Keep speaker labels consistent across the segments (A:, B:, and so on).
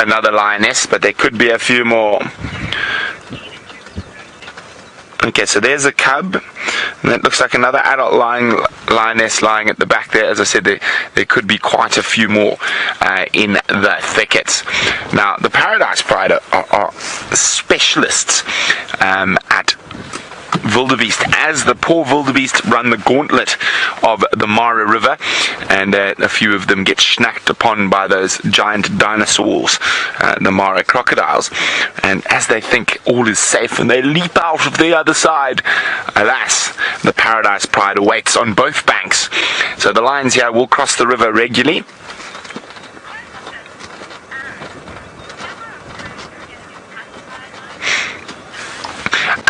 A: another lioness, but there could be a few more. Okay, so there's a cub, and that looks like another adult lioness lying at the back there. As I said, there could be quite a few more in the thickets. Now, the Paradise Pride are specialists at wildebeest, as the poor wildebeest run the gauntlet of the Mara River, and a few of them get snacked upon by those giant dinosaurs, the Mara crocodiles, and as they think all is safe and they leap out of the other side, alas, the Paradise Pride awaits on both banks. So the lions here will cross the river regularly.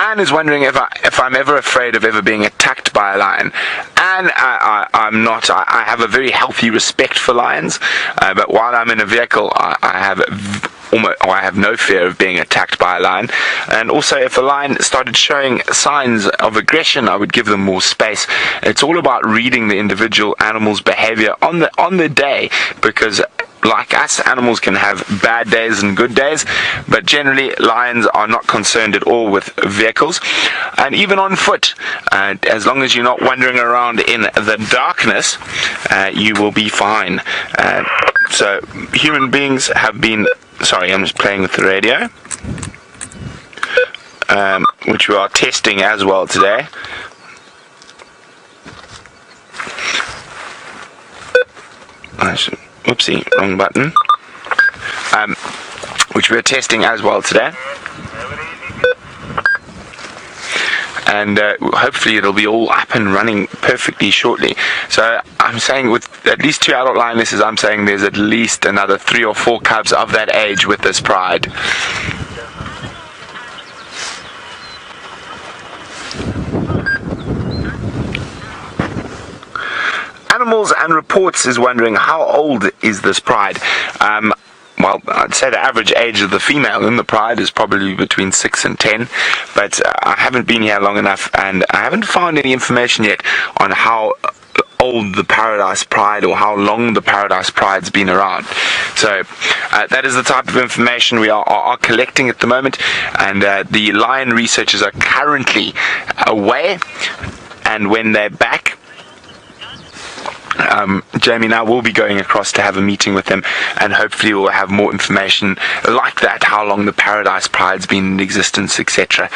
A: Anne is wondering if I'm ever afraid of ever being attacked by a lion. And I'm not. I have a very healthy respect for lions, but while I'm in a vehicle, I have no fear of being attacked by a lion. And also, if a lion started showing signs of aggression, I would give them more space. It's all about reading the individual animal's behavior on the day, because like us, animals can have bad days and good days, but generally lions are not concerned at all with vehicles, and even on foot. As long as you're not wandering around in the darkness, you will be fine. So human beings have been... Sorry, I'm just playing with the radio, which we are testing as well today. Oopsie, wrong button. Which we're testing as well today. And hopefully it'll be all up and running perfectly shortly. So I'm saying with at least 2 adult lionesses, I'm saying there's at least another 3 or 4 cubs of that age with this pride. Animals and Reports is wondering, how old is this pride? Well, I'd say the average age of the female in the pride is probably between 6 and 10, but I haven't been here long enough, and I haven't found any information yet on how old the Paradise Pride, or how long the Paradise Pride's been around. So that is the type of information we are collecting at the moment, and the lion researchers are currently away, and when they're back, Jamie and I will be going across to have a meeting with them, and hopefully we'll have more information like that, how long the Paradise Pride's been in existence, etc.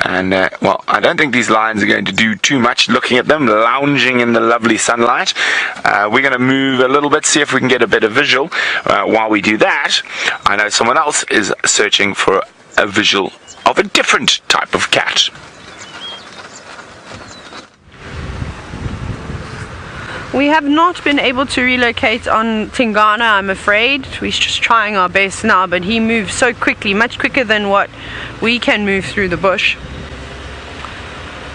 A: And well, I don't think these lions are going to do too much looking at them lounging in the lovely sunlight. We're going to move a little bit, see if we can get a better visual. While we do that, I know someone else is searching for a visual of a different type of cat.
B: We have not been able to relocate on Tingana, I'm afraid. We're just trying our best now, but he moves so quickly, much quicker than what we can move through the bush.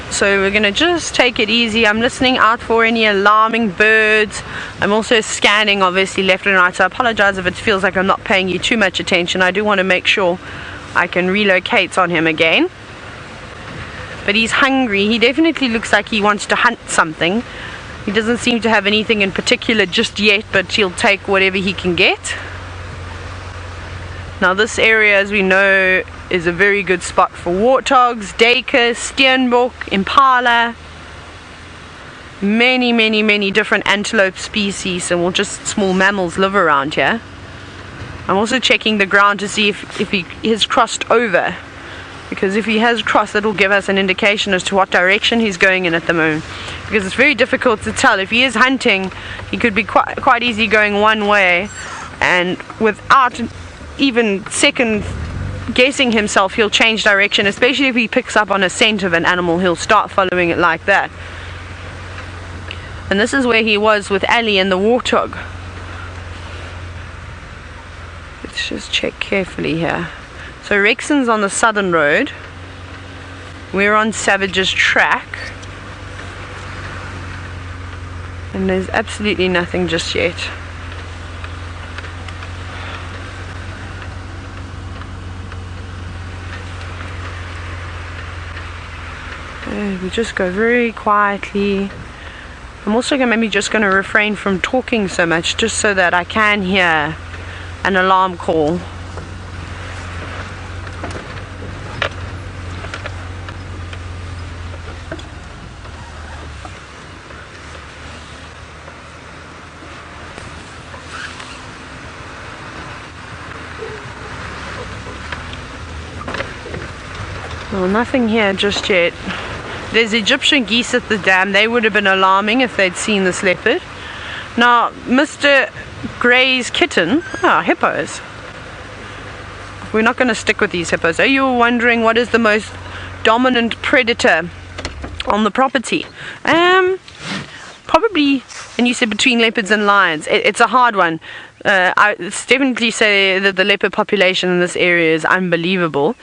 B: So we're going to just take it easy. I'm listening out for any alarming birds. I'm also scanning, obviously, left and right, so I apologize if it feels like I'm not paying you too much attention. I do want to make sure I can relocate on him again. But he's hungry. He definitely looks like he wants to hunt something. He doesn't seem to have anything in particular just yet, but he'll take whatever he can get. Now this area, as we know, is a very good spot for warthogs, duikers, steenbok, impala, many different antelope species, and well, just small mammals live around here. I'm also checking the ground to see if he has crossed over, because if he has crossed, that'll give us an indication as to what direction he's going in at the moment, because it's very difficult to tell. If he is hunting, he could be quite easy going one way, and without even second guessing himself, he'll change direction. Especially if he picks up on a scent of an animal, he'll start following it like that. And this is where he was with Ali and the warthog. Let's just check carefully here. So Rexon's on the southern road. We're on Savage's track. And there's absolutely nothing just yet. We just go very quietly. I'm also maybe just going to refrain from talking so much, just so that I can hear an alarm call Well, nothing here just yet. There's Egyptian geese at the dam. They would have been alarming if they'd seen this leopard. Now, Mr. Gray's kitten, hippos. We're not going to stick with these hippos. Are you wondering what is the most dominant predator on the property? Probably, and you said between leopards and lions. It's a hard one. I definitely say that the leopard population in this area is unbelievable.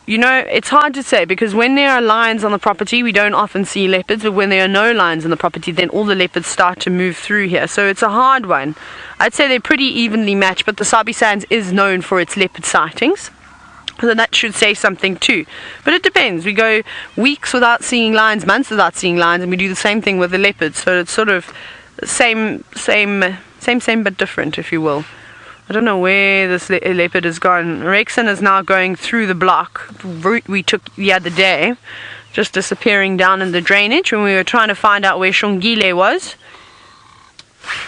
B: You know, it's hard to say because when there are lions on the property, we don't often see leopards, but when there are no lions on the property, then all the leopards start to move through here. So it's a hard one. I'd say they're pretty evenly matched, but the Sabi Sands is known for its leopard sightings. So that should say something too. But it depends. We go weeks without seeing lions, months without seeing lions, and we do the same thing with the leopards. So it's sort of same but different, if you will. I don't know where this leopard has gone. Rexon is now going through the block route we took the other day, just disappearing down in the drainage when we were trying to find out where Shongile was.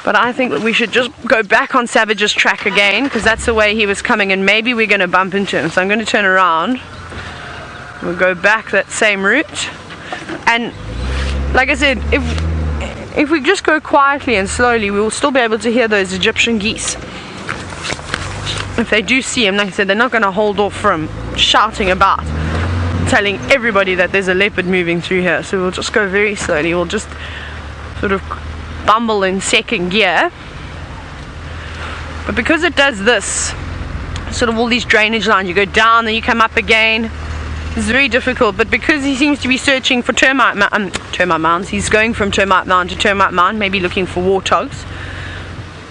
B: But I think that we should just go back on Savage's track again, because that's the way he was coming, and maybe we're going to bump into him. So I'm going to turn around. We'll go back that same route. And like I said, if we just go quietly and slowly, we will still be able to hear those Egyptian geese. If they do see him, like I said, they're not going to hold off from shouting about, telling everybody that there's a leopard moving through here. So we'll just go very slowly. We'll just sort of bumble in second gear. But because it does this, sort of all these drainage lines, you go down, then you come up again. It's very difficult. But because he seems to be searching for termite mounds, he's going from termite mound to termite mound, maybe looking for warthogs.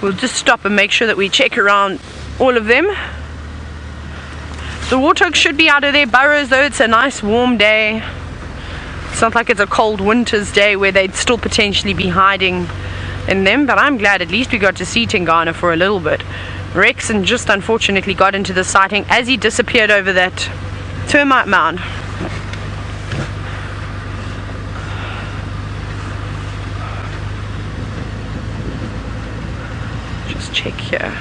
B: We'll just stop and make sure that we check around all of them. The warthogs should be out of their burrows though. It's a nice warm day. It's not like it's a cold winter's day where they'd still potentially be hiding in them, but I'm glad at least we got to see Tingana for a little bit. Rexon just unfortunately got into the sighting as he disappeared over that termite mound. Just check here.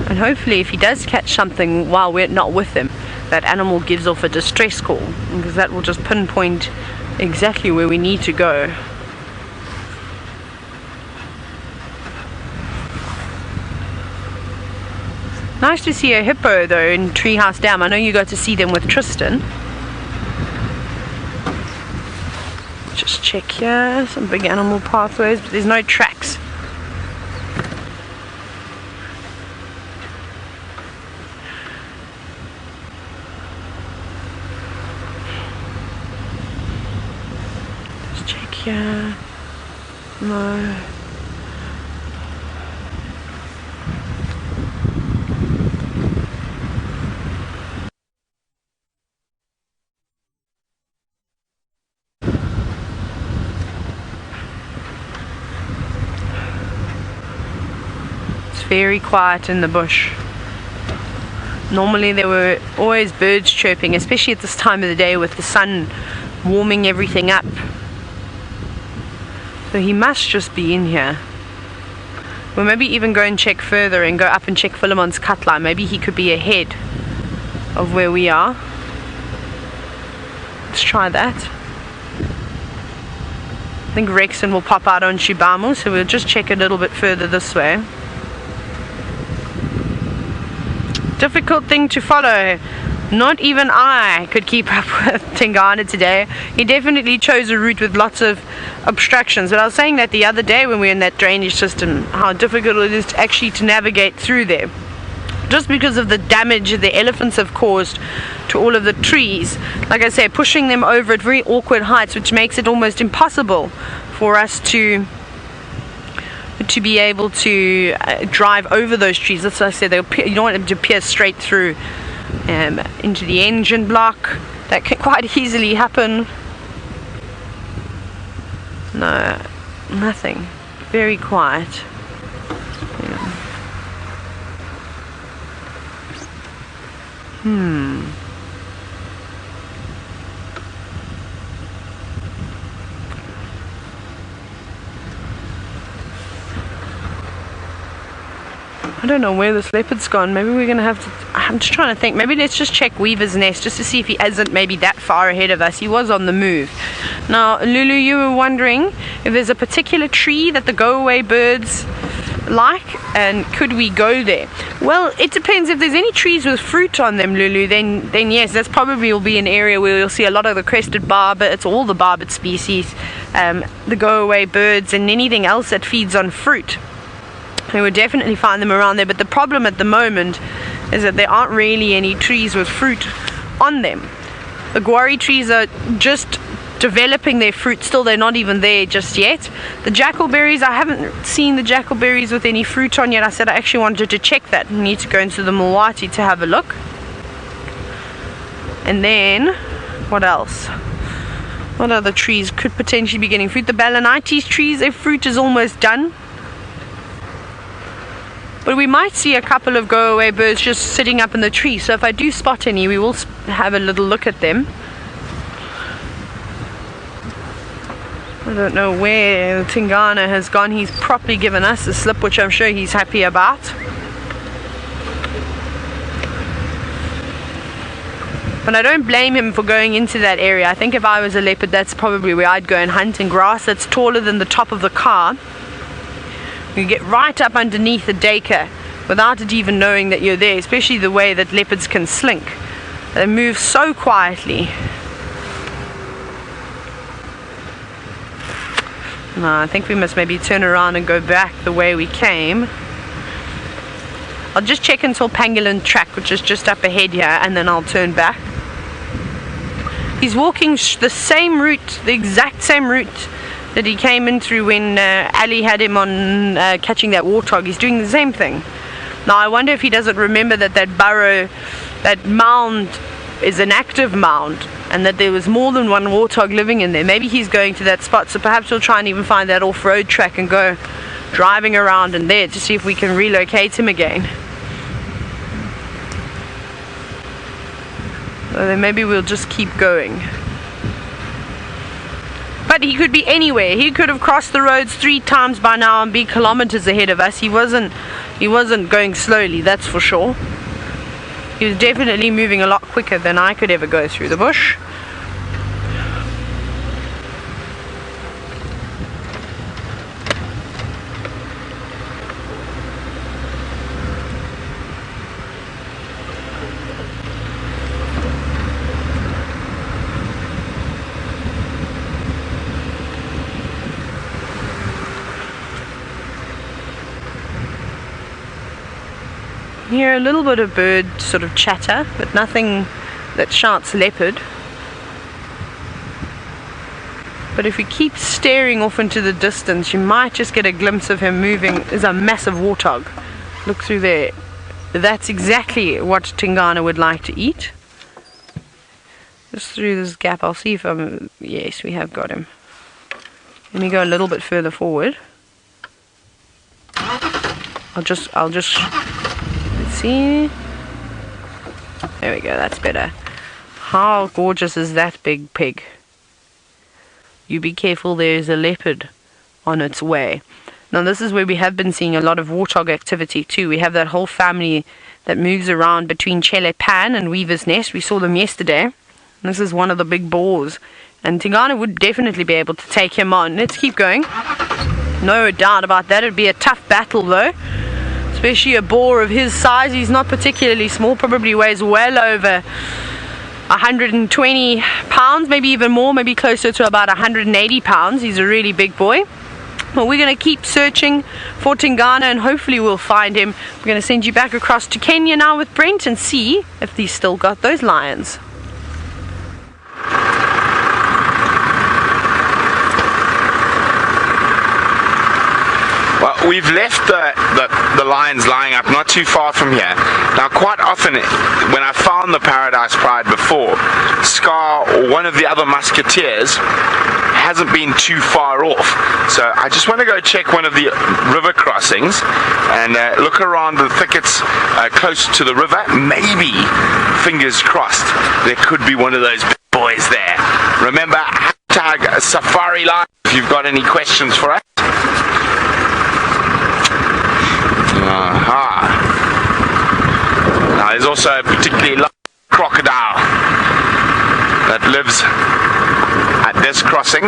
B: And hopefully if he does catch something while we're not with him, that animal gives off a distress call, because that will just pinpoint exactly where we need to go. Nice to see a hippo though in Treehouse Dam. I know you got to see them with Tristan. Just check here, some big animal pathways, but there's no tracks. Yeah, no. It's very quiet in the bush. Normally there were always birds chirping, especially at this time of the day with the sun warming everything up. So he must just be in here. We'll maybe even go and check further and go up and check Philemon's cut line. Maybe he could be ahead of where we are. Let's try that. I think Rexon will pop out on Shibamu, so we'll just check a little bit further this way. Difficult thing to follow. Not even I could keep up with Tingana today. He definitely chose a route with lots of obstructions. But I was saying that the other day when we were in that drainage system, how difficult it is actually to navigate through there. Just because of the damage the elephants have caused to all of the trees. Like I say, pushing them over at very awkward heights, which makes it almost impossible for us to be able to drive over those trees. That's what I said, you don't want them to pierce straight through into the engine block. That can quite easily happen. No, nothing. Very quiet. Yeah. I don't know where this leopard's gone. Maybe we're going to have to... I'm just trying to think. Maybe let's just check Weaver's Nest just to see if he isn't maybe that far ahead of us. He was on the move. Now, Lulu, you were wondering if there's a particular tree that the go-away birds like, and could we go there? Well, it depends. If there's any trees with fruit on them, Lulu, then yes, that's probably will be an area where you'll see a lot of the crested barbet. It's all the barbet species, the go-away birds, and anything else that feeds on fruit. You would definitely find them around there, but the problem at the moment is that there aren't really any trees with fruit on them. The guarri trees are just developing their fruit still. They're not even there just yet. The jackalberries, I haven't seen the jackalberries with any fruit on yet. I said I actually wanted to check that. I need to go into the Mulwati to have a look. And then what else? What other trees could potentially be getting fruit? The Balanites trees, their fruit is almost done. But we might see a couple of go-away birds just sitting up in the tree. So if I do spot any, we will have a little look at them. I don't know where Tingana has gone. He's properly given us a slip, which I'm sure he's happy about. But I don't blame him for going into that area. I think if I was a leopard, that's probably where I'd go and hunt in grass that's taller than the top of the car. You get right up underneath the deka without it even knowing that you're there, especially the way that leopards can slink. They move so quietly. No, I think we must maybe turn around and go back the way we came. I'll just check until Pangolin Track, which is just up ahead here, and then I'll turn back. He's walking the same route, the exact same route that he came in through when Ali had him on catching that warthog. He's doing the same thing. Now I wonder if he doesn't remember that that burrow, that mound is an active mound, and that there was more than one warthog living in there. Maybe he's going to that spot, so perhaps we'll try and even find that off-road track and go driving around in there to see if we can relocate him again. So then maybe we'll just keep going. But he could be anywhere. He could have crossed the roads 3 times by now and be kilometers ahead of us. He wasn't going slowly, that's for sure. He was definitely moving a lot quicker than I could ever go through the bush. Hear a little bit of bird sort of chatter, but nothing that shouts leopard. But if we keep staring off into the distance, you might just get a glimpse of him moving. There's a massive warthog. Look through there. That's exactly what Tingana would like to eat. Just through this gap, I'll see if I'm... Yes, we have got him. Let me go a little bit further forward. I'll just see. There we go, that's better. How gorgeous is that big pig? You be careful, there's a leopard on its way. Now this is where we have been seeing a lot of warthog activity too. We have that whole family that moves around between Chele Pan and Weaver's Nest. We saw them yesterday. This is one of the big boars, and Tingana would definitely be able to take him on. Let's keep going. No doubt about that. It'd be a tough battle though, especially a boar of his size. He's not particularly small, probably weighs well over 120 pounds, maybe even more, maybe closer to about 180 pounds. He's a really big boy. Well, we're going to keep searching for Tingana and hopefully we'll find him. We're going to send you back across to Kenya now with Brent and see if he's still got those lions.
A: Well, we've left the lions lying up not too far from here. Now, quite often, when I found the Paradise Pride before, Scar, or one of the other musketeers, hasn't been too far off. So I just want to go check one of the river crossings and look around the thickets close to the river. Maybe, fingers crossed, there could be one of those big boys there. Remember, hashtag Safari Lion if you've got any questions for us. Aha. There's also a particularly large crocodile that lives at this crossing.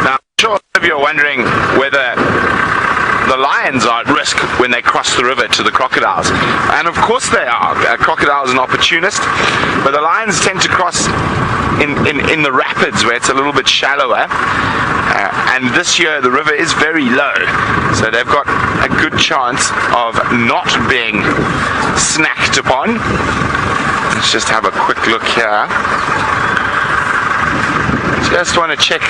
A: Now, I'm sure some of you are wondering whether the lions are at risk when they cross the river to the crocodiles. And of course they are. A crocodile is an opportunist, but the lions tend to cross in the rapids where it's a little bit shallower. And this year the river is very low, so they've got a good chance of not being snacked upon. Let's just have a quick look here. Just want to check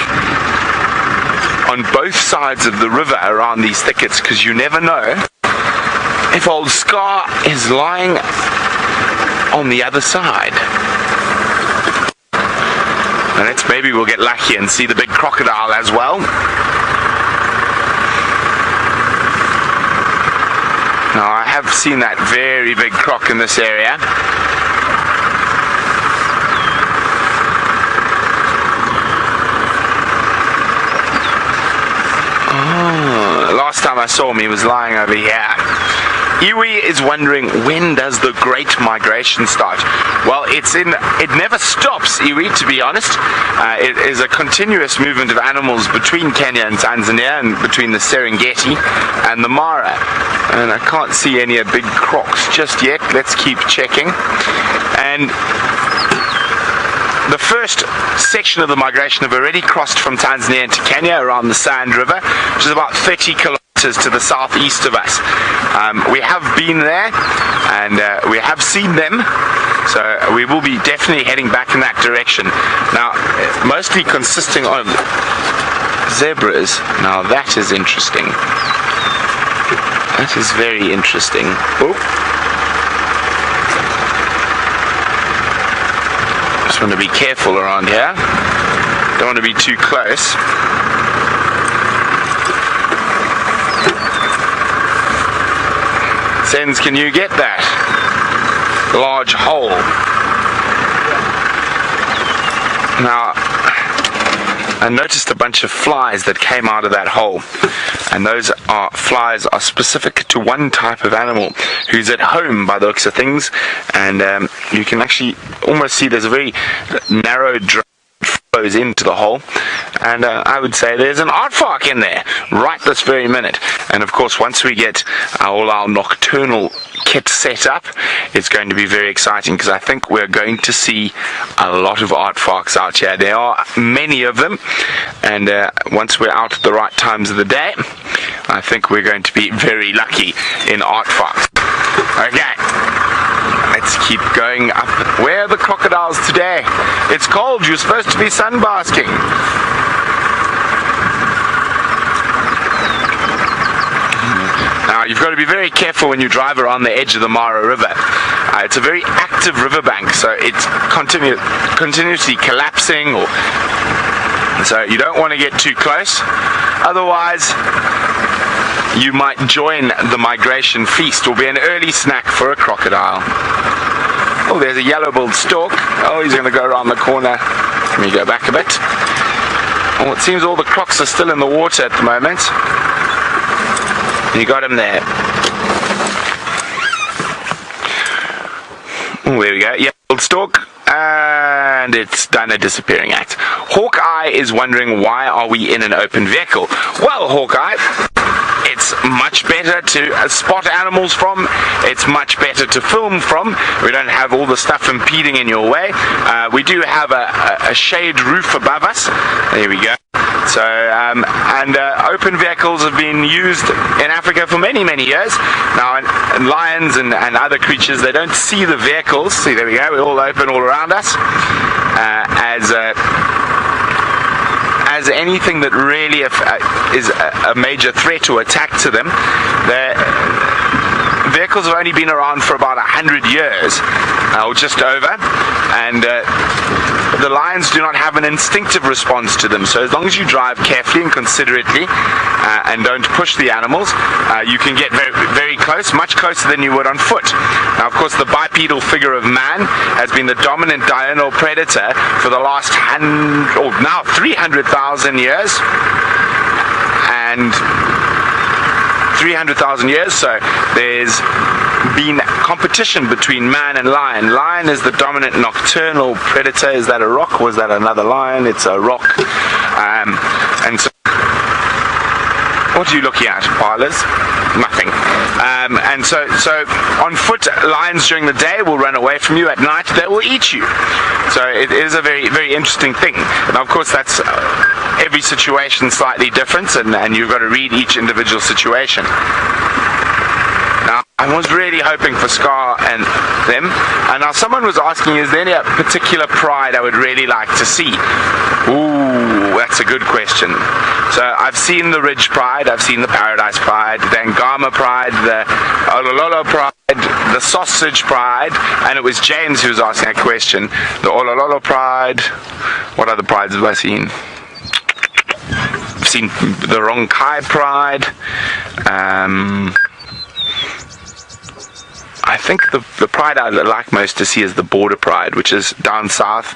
A: on both sides of the river around these thickets, because you never know if old Scar is lying on the other side. And maybe we'll get lucky and see the big crocodile as well. Now, I have seen that very big croc in this area. Last time I saw him, he was lying over here. Iwi is wondering, when does the Great Migration start? Well, it never stops, Iwi, to be honest. It is a continuous movement of animals between Kenya and Tanzania, and between the Serengeti and the Mara. And I can't see any big crocs just yet. Let's keep checking. And the first section of the migration have already crossed from Tanzania into Kenya around the Sand River, which is about 30 kilometers to the southeast of us. We have been there, and we have seen them, so we will be definitely heading back in that direction. Now, mostly consisting of zebras. Now that is interesting. That is very interesting. Oh. Just want to be careful around here. Don't want to be too close. Sens, can you get that large hole? Now, I noticed a bunch of flies that came out of that hole, and those flies are specific to one type of animal who's at home by the looks of things. And you can actually almost see there's a very narrow drain flows into the hole, and I would say there's an aardvark in there right this very minute. And of course, once we get all our nocturnal kit set up, it's going to be very exciting, because I think we're going to see a lot of aardvarks out here. There are many of them, and once we're out at the right times of the day, I think we're going to be very lucky in aardvarks. Okay, let's keep going up. Where are the crocodiles today? It's cold, you're supposed to be sunbasking. Now, you've got to be very careful when you drive around the edge of the Mara River. It's a very active riverbank, so it's continuously collapsing, so you don't want to get too close. Otherwise, you might join the migration feast, or be an early snack for a crocodile. Oh, there's a yellow-billed stork. Oh, he's going to go around the corner. Let me go back a bit. Oh, it seems all the crocs are still in the water at the moment. You got him there. Oh, there we go. Yellow-billed stork. And it's done a disappearing act. Hawkeye is wondering, why are we in an open vehicle? Well, Hawkeye, it's much better to spot animals from. It's much better to film from. We don't have all the stuff impeding in your way. We do have a shade roof above us. There we go. So, open vehicles have been used in Africa for many, many years. Now, and lions and other creatures, they don't see the vehicles. See, there we go, we're all open all around us. As anything that really is a major threat or attack to them. The vehicles have only been around for about 100 years, or just over, and the lions do not have an instinctive response to them. So as long as you drive carefully and considerately, and don't push the animals, you can get very, very close, much closer than you would on foot. Now, of course, the bipedal figure of man has been the dominant diurnal predator for the last 300,000 years, and 300,000 years, so there's been competition between man and lion. Lion is the dominant nocturnal predator. Is that a rock? Was that another lion? It's a rock. And so, what are you looking at, Parlors? Nothing. And so on foot, lions during the day will run away from you. At night, they will eat you. So it is a very, very interesting thing. Now, of course, that's every situation slightly different, and you've got to read each individual situation. Now, I was really hoping for Scar and them. And now someone was asking, is there any particular pride I would really like to see? Ooh, that's a good question. So I've seen the Ridge Pride, I've seen the Paradise Pride, the Ngama Pride, the Olololo Pride, the Sausage Pride, and it was James who was asking that question. The Olololo Pride. What other prides have I seen? I've seen the Ronkai Pride. I think the pride I like most to see is the Border Pride, which is down south.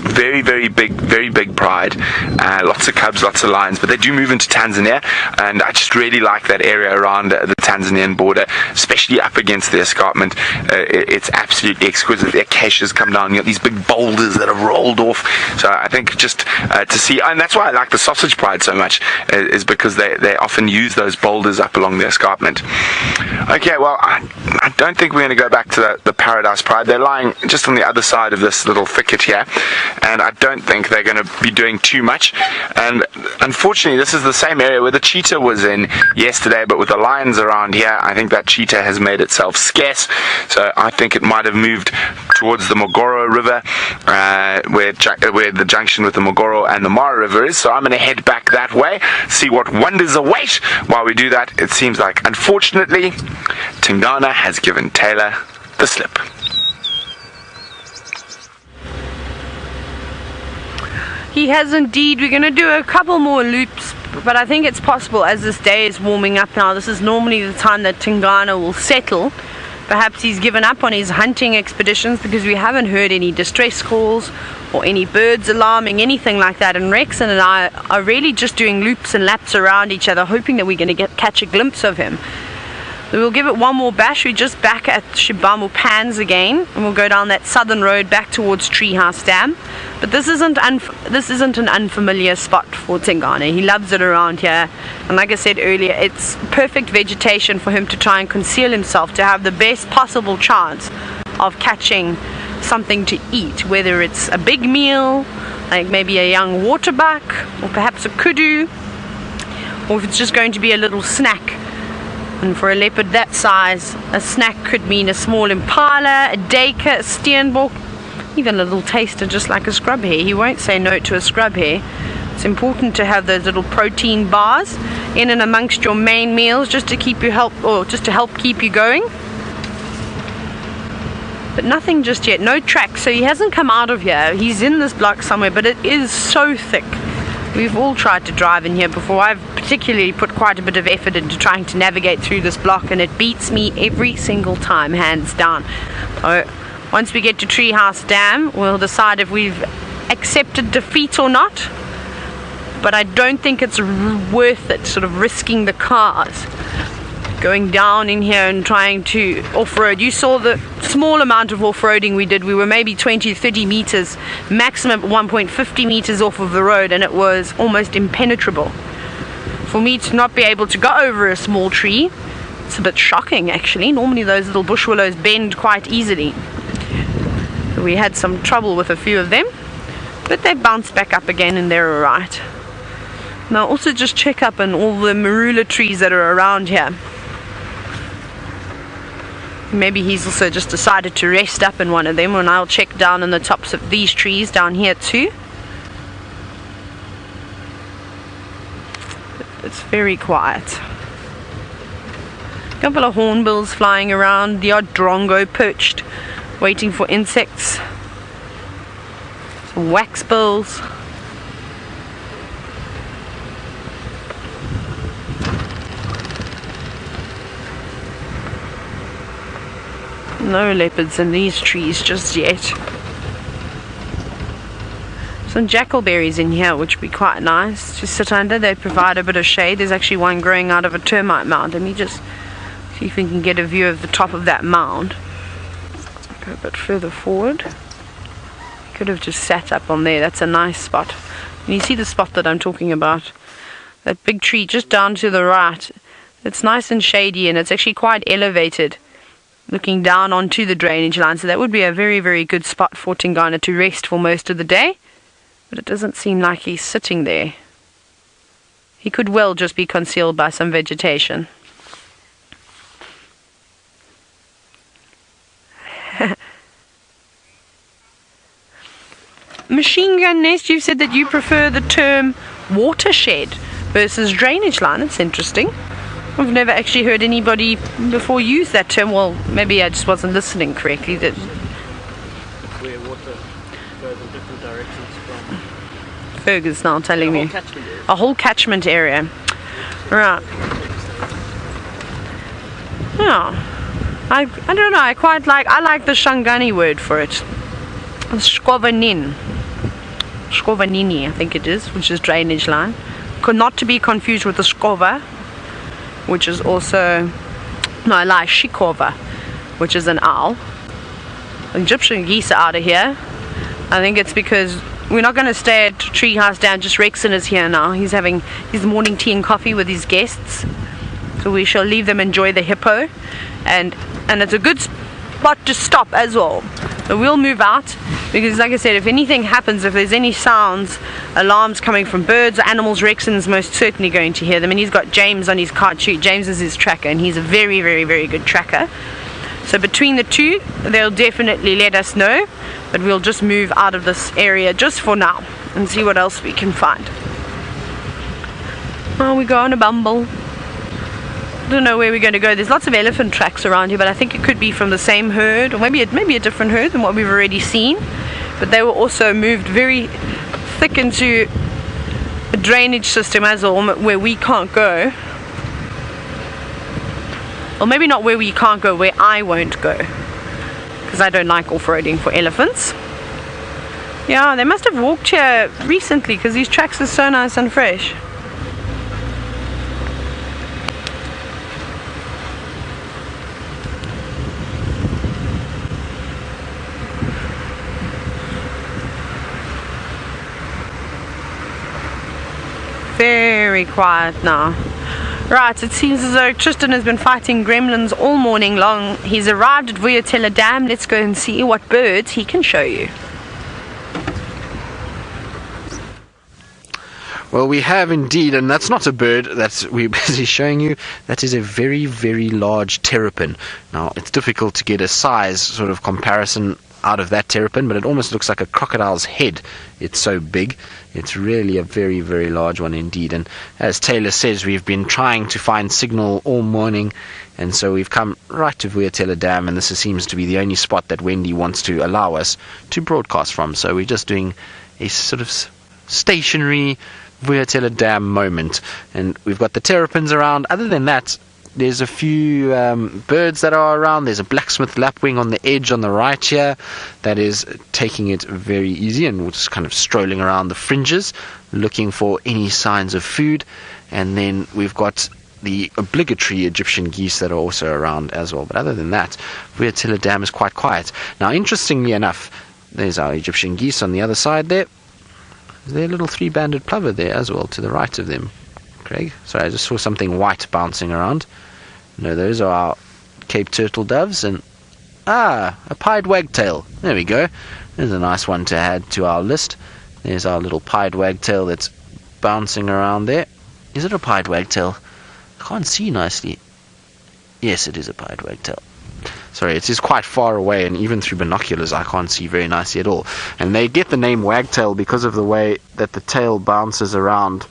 A: Very, very big pride. Lots of cubs, lots of lions, but they do move into Tanzania, and I just really like that area around the Tanzanian border, especially up against the escarpment. It's absolutely exquisite. The acacias come down, you got these big boulders that have rolled off. So I think just to see, and that's why I like the Sausage Pride so much, is because they often use those boulders up along the escarpment. Okay, well, I don't think we're going to go back to the Paradise Pride. They're lying just on the other side of this little thicket here, and I don't think they're going to be doing too much. And unfortunately, this is the same area where the cheetah was in yesterday, but with the lions around here, I think that cheetah has made itself scarce. So I think it might have moved towards the Mogoro River, where the junction with the Mogoro and the Mara River is. So I'm going to head back that way, see what wonders await. While we do that, it seems like, unfortunately, Tingana has given Taylor the slip.
B: He has indeed. We're going to do a couple more loops, but I think it's possible as this day is warming up now. This is normally the time that Tingana will settle. Perhaps he's given up on his hunting expeditions because we haven't heard any distress calls or any birds alarming, anything like that. And Rex and I are really just doing loops and laps around each other, hoping that we're going to catch a glimpse of him. So we'll give it one more bash. We're just back at Shibamu Pans again, and we'll go down that southern road back towards Treehouse Dam. But this isn't an unfamiliar spot for Tingana. He loves it around here, and like I said earlier, it's perfect vegetation for him to try and conceal himself, to have the best possible chance of catching something to eat, whether it's a big meal like maybe a young waterbuck or perhaps a kudu, or if it's just going to be a little snack. And for a leopard that size, a snack could mean a small impala, a duiker, a steenbok, even a little taster just like a scrub hare. He won't say no to a scrub hare. It's important to have those little protein bars in and amongst your main meals, just to keep you help keep you going. But nothing just yet, no tracks. So he hasn't come out of here. He's in this block somewhere, but it is so thick. We've all tried to drive in here before. I've particularly put quite a bit of effort into trying to navigate through this block, and it beats me every single time, hands down. So once we get to Treehouse Dam, we'll decide if we've accepted defeat or not. But I don't think it's worth it, sort of risking the cars going down in here and trying to off-road. You saw the small amount of off-roading we did. We were maybe 20-30 meters, maximum 1.50 meters off of the road, and it was almost impenetrable. For me to not be able to go over a small tree, it's a bit shocking actually. Normally those little bush willows bend quite easily. We had some trouble with a few of them, but they bounced back up again and they're alright. Now also just check up on all the marula trees that are around here. Maybe he's also just decided to rest up in one of them, and I'll check down on the tops of these trees down here too. It's very quiet. A couple of hornbills flying around, the odd drongo perched, waiting for insects. Some waxbills. No leopards in these trees just yet. some jackalberries in here, which would be quite nice to sit under. They provide a bit of shade. There's actually one growing out of a termite mound. Let me just see if we can get a view of the top of that mound. Go a bit further forward. Could have just sat up on there. That's a nice spot. And you see the spot that I'm talking about? That big tree just down to the right. It's nice and shady, and it's actually quite elevated, looking down onto the drainage line. So that would be a very, very good spot for Tingana to rest for most of the day. But it doesn't seem like he's sitting there. He could well just be concealed by some vegetation. Machine Gun Nest, you've said that you prefer the term watershed versus drainage line. It's interesting. I've never actually heard anybody before use that term. Well, maybe I just wasn't listening correctly. That
C: where water goes in different directions from.
B: Fergus now telling me.
C: Catchment area.
B: A whole catchment area. Right. Yeah. I don't know, I like the Shangani word for it. Skovanin. Skovanini, I think it is, which is drainage line. Not to be confused with the Skova, which is also, no, I lie, Shikova, which is an owl. Egyptian geese are out of here. I think it's because we're not going to stay at Treehouse Down. Just Rexon is here now. He's having his morning tea and coffee with his guests. So we shall leave them enjoy the hippo. And it's a good spot to stop as well. So we'll move out, because like I said, if anything happens, if there's any sounds, alarms coming from birds or animals, Rexon's most certainly going to hear them. And he's got James on his cart too. James is his tracker, and he's a very, very, very good tracker. So between the two, they'll definitely let us know. But we'll just move out of this area just for now and see what else we can find. Oh, we go on a bumble. Don't know where we're going to go. There's lots of elephant tracks around here, but I think it could be from the same herd, or maybe a different herd than what we've already seen. But they were also moved very thick into a drainage system as well, where we can't go. Or maybe not where we can't go, where I won't go, because I don't like off-roading for elephants. Yeah, they must have walked here recently, because these tracks are so nice and fresh. Very quiet now. Right, it seems as though Tristan has been fighting gremlins all morning long. He's arrived at Vuyatela Dam. Let's go and see what birds he can show you.
D: Well, we have indeed, and that's not a bird that we're busy showing you. That is a very, very large terrapin. Now, it's difficult to get a size sort of comparison out of that terrapin, but it almost looks like a crocodile's head. It's so big. It's really a very, very large one indeed. And as Taylor says, we've been trying to find signal all morning, and so we've come right to Vuyatela Dam, and this seems to be the only spot that Wendy wants to allow us to broadcast from. So we're just doing a sort of stationary Vuyatela Dam moment, and we've got the terrapins around. Other than that, there's a few birds that are around. There's a blacksmith lapwing on the edge on the right here that is taking it very easy, and we're just kind of strolling around the fringes looking for any signs of food. And then we've got the obligatory Egyptian geese that are also around as well. But other than that, Vuyatela Dam is quite quiet. Now, interestingly enough, there's our Egyptian geese on the other side there. There's a little three-banded plover there as well to the right of them. Craig, sorry, I just saw something white bouncing around. No, those are our Cape turtle doves, and a pied wagtail. There we go. There's a nice one to add to our list. There's our little pied wagtail that's bouncing around there. Is it a pied wagtail? I can't see nicely. Yes, it is a pied wagtail. Sorry, it is quite far away, and even through binoculars I can't see very nicely at all. And they get the name wagtail because of the way that the tail bounces around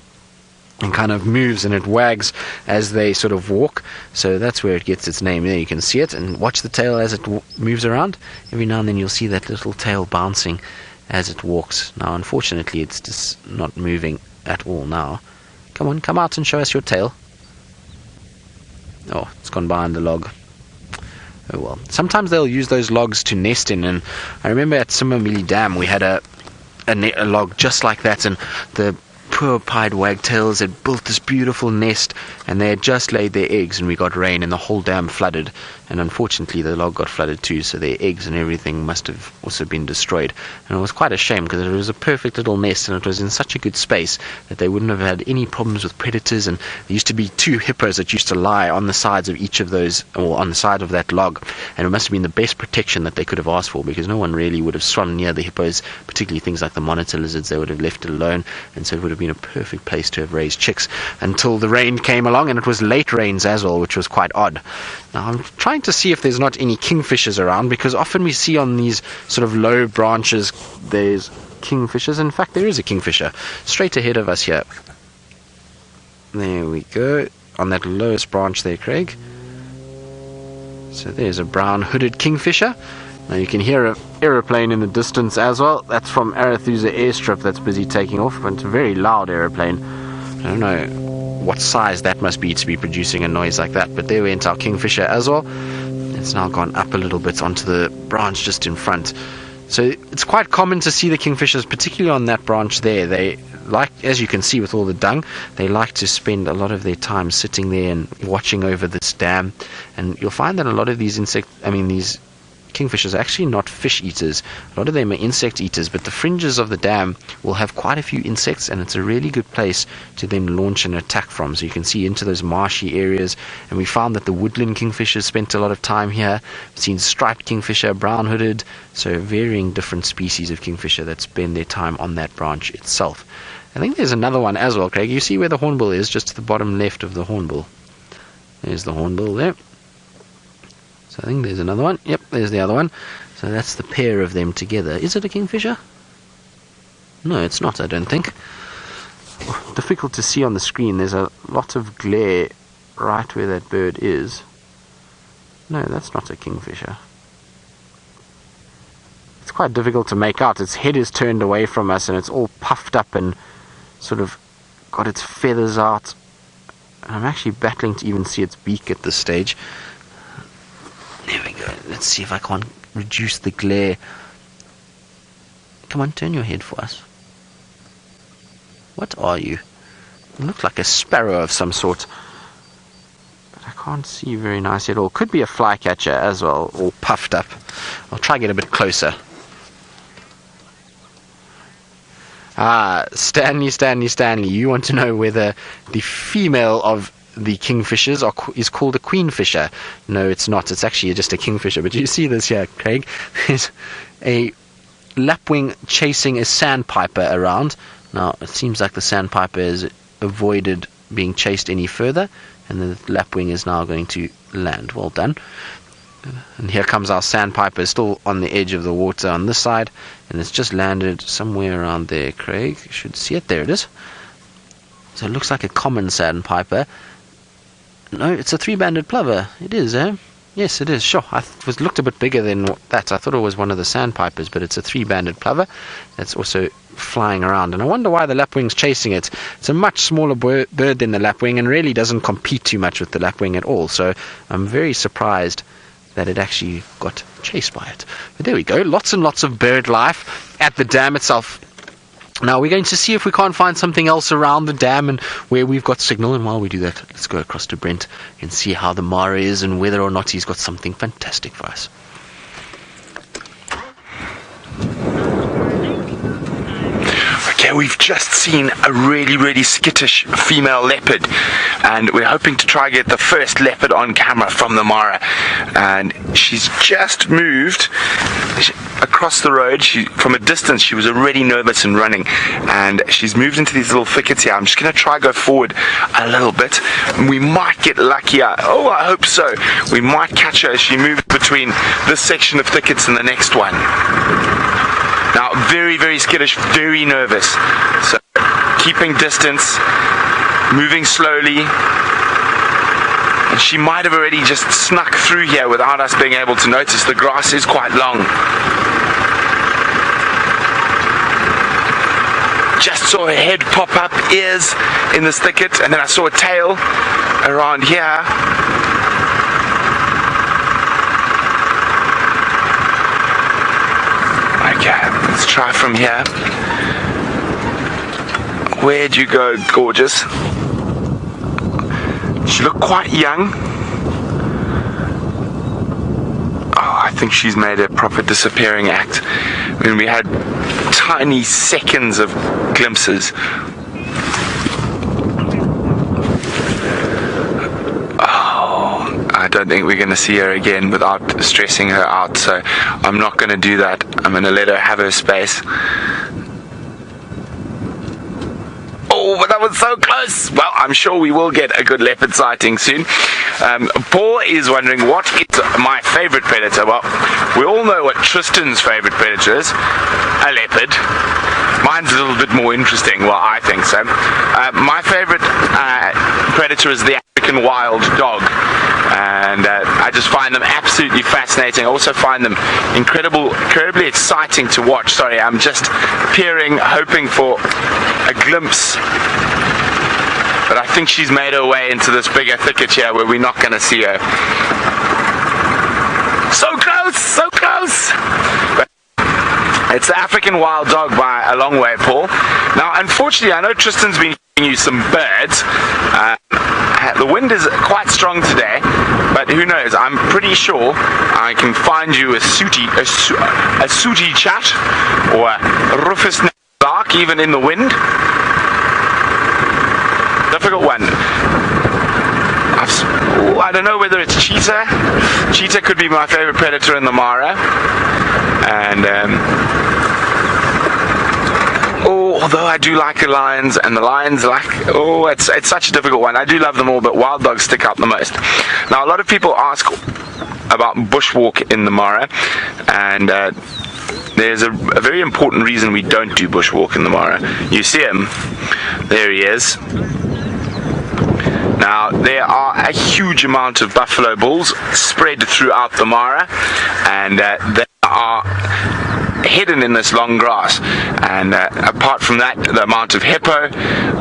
D: and kind of moves, and it wags as they sort of walk. So that's where it gets its name. There you can see it, and watch the tail as it moves around. Every now and then you'll see that little tail bouncing as it walks. Now, unfortunately, it's just not moving at all now. Come on, come out and show us your tail. Oh, it's gone behind the log. Oh well. Sometimes they'll use those logs to nest in, and I remember at Simbamili Dam we had a a log just like that, and the poor pied wagtails had built this beautiful nest, and they had just laid their eggs, and we got rain and the whole dam flooded, and unfortunately the log got flooded too, so their eggs and everything must have also been destroyed. And it was quite a shame, because it was a perfect little nest, and it was in such a good space that they wouldn't have had any problems with predators. And there used to be 2 hippos that used to lie on the sides of each of those, or on the side of that log, and it must have been the best protection that they could have asked for, because no one really would have swum near the hippos, particularly things like the monitor lizards. They would have left it alone, and so it would have been a perfect place to have raised chicks, until the rain came along, and it was late rains as well, which was quite odd. Now I'm trying to see if there's not any kingfishers around, because often we see on these sort of low branches there's kingfishers. In fact, there is a kingfisher straight ahead of us here. There we go, on that lowest branch there, Craig. So there's a brown hooded kingfisher. Now you can hear an aeroplane in the distance as well. That's from Arathusa airstrip that's busy taking off, and it's a very loud aeroplane. I don't know what size that must be to be producing a noise like that, but there went our kingfisher as well. It's now gone up a little bit onto the branch just in front. So it's quite common to see the kingfishers, particularly on that branch there. They like, as you can see with all the dung, they like to spend a lot of their time sitting there and watching over this dam. And you'll find that a lot of these these kingfishers are actually not fish eaters. A lot of them are insect eaters, but the fringes of the dam will have quite a few insects, and it's a really good place to then launch an attack from. So you can see into those marshy areas, and we found that the woodland kingfishers spent a lot of time here. We've seen striped kingfisher, brown hooded, so varying different species of kingfisher that spend their time on that branch itself. I think there's another one as well, Craig. You see where the hornbill is, just to the bottom left of the hornbill. There's the hornbill there. So I think there's another one. Yep, there's the other one. So that's the pair of them together. Is it a kingfisher? No, it's not, I don't think. Difficult to see on the screen. There's a lot of glare right where that bird is. No, that's not a kingfisher. It's quite difficult to make out. Its head is turned away from us, and it's all puffed up and sort of got its feathers out. And I'm actually battling to even see its beak at this stage. There we go. Let's see if I can't reduce the glare. Come on, turn your head for us. What are you? You look like a sparrow of some sort, but I can't see very nicely at all. Could be a flycatcher as well, all puffed up. I'll try to get a bit closer. Ah, Stanley, you want to know whether the female of the kingfishers is called a queenfisher. No, it's not. It's actually just a kingfisher. But you see this here, Craig? There's a lapwing chasing a sandpiper around. Now, it seems like the sandpiper has avoided being chased any further, and the lapwing is now going to land. Well done. And here comes our sandpiper, still on the edge of the water on this side, and it's just landed somewhere around there, Craig. You should see it. There it is. So it looks like a common sandpiper. No, it's a 3-banded plover. It is, eh? Yes, it is. Sure. It looked a bit bigger than that. I thought it was one of the sandpipers, but it's a 3-banded plover that's also flying around. And I wonder why the lapwing's chasing it. It's a much smaller bird than the lapwing, and really doesn't compete too much with the lapwing at all. So I'm very surprised that it actually got chased by it. But there we go. Lots and lots of bird life at the dam itself. Now we're going to see if we can't find something else around the dam and where we've got signal. And while we do that, let's go across to Brent and see how the Mara is and whether or not he's got something fantastic for us.
A: Okay, we've just seen a really skittish female leopard, and we're hoping to try get the first leopard on camera from the Mara. And she's just moved across the road. From a distance, she was already nervous and running, and she's moved into these little thickets here. I'm just going to try go forward a little bit. We might get luckier. Oh, I hope so. We might catch her as she moves between this section of thickets and the next one. Now, very skittish, very nervous. So, keeping distance, moving slowly. And she might have already just snuck through here without us being able to notice. The grass is quite long. Just saw her head pop up, ears in this thicket, and then I saw a tail around here. Okay, let's try from here. Where'd you go, gorgeous? She looked quite young. Oh, I think she's made a proper disappearing act. I mean, we had tiny seconds of glimpses. Oh, I don't think we're going to see her again without stressing her out, so I'm not going to do that. I'm going to let her have her space. Oh, but that was so close. Well, I'm sure we will get a good leopard sighting soon. Paul is wondering, what is my favorite predator? Well, we all know what Tristan's favorite predator is. A leopard. Mine's a little bit more interesting. Well, I think so. My favorite predator is the African wild dog. And I just find them absolutely fascinating. I also find them incredibly exciting to watch. Sorry, I'm just peering, hoping for a glimpse. But I think she's made her way into this bigger thicket here where we're not going to see her. So close, so close! But it's the African wild dog by a long way, Paul. Now, unfortunately, I know Tristan's been giving you some birds. The wind is quite strong today, but who knows? I'm pretty sure I can find you a sooty chat or a rufous lark even in the wind. Difficult one. I don't know whether it's cheetah. Cheetah could be my favorite predator in the Mara. And although I do like the lions, and the lions it's such a difficult one. I do love them all, but wild dogs stick out the most. Now, a lot of people ask about bushwalk in the Mara, and there's a very important reason we don't do bushwalk in the Mara. You see him? There he is. Now, there are a huge amount of buffalo bulls spread throughout the Mara, and they are hidden in this long grass. And apart from that, the amount of hippo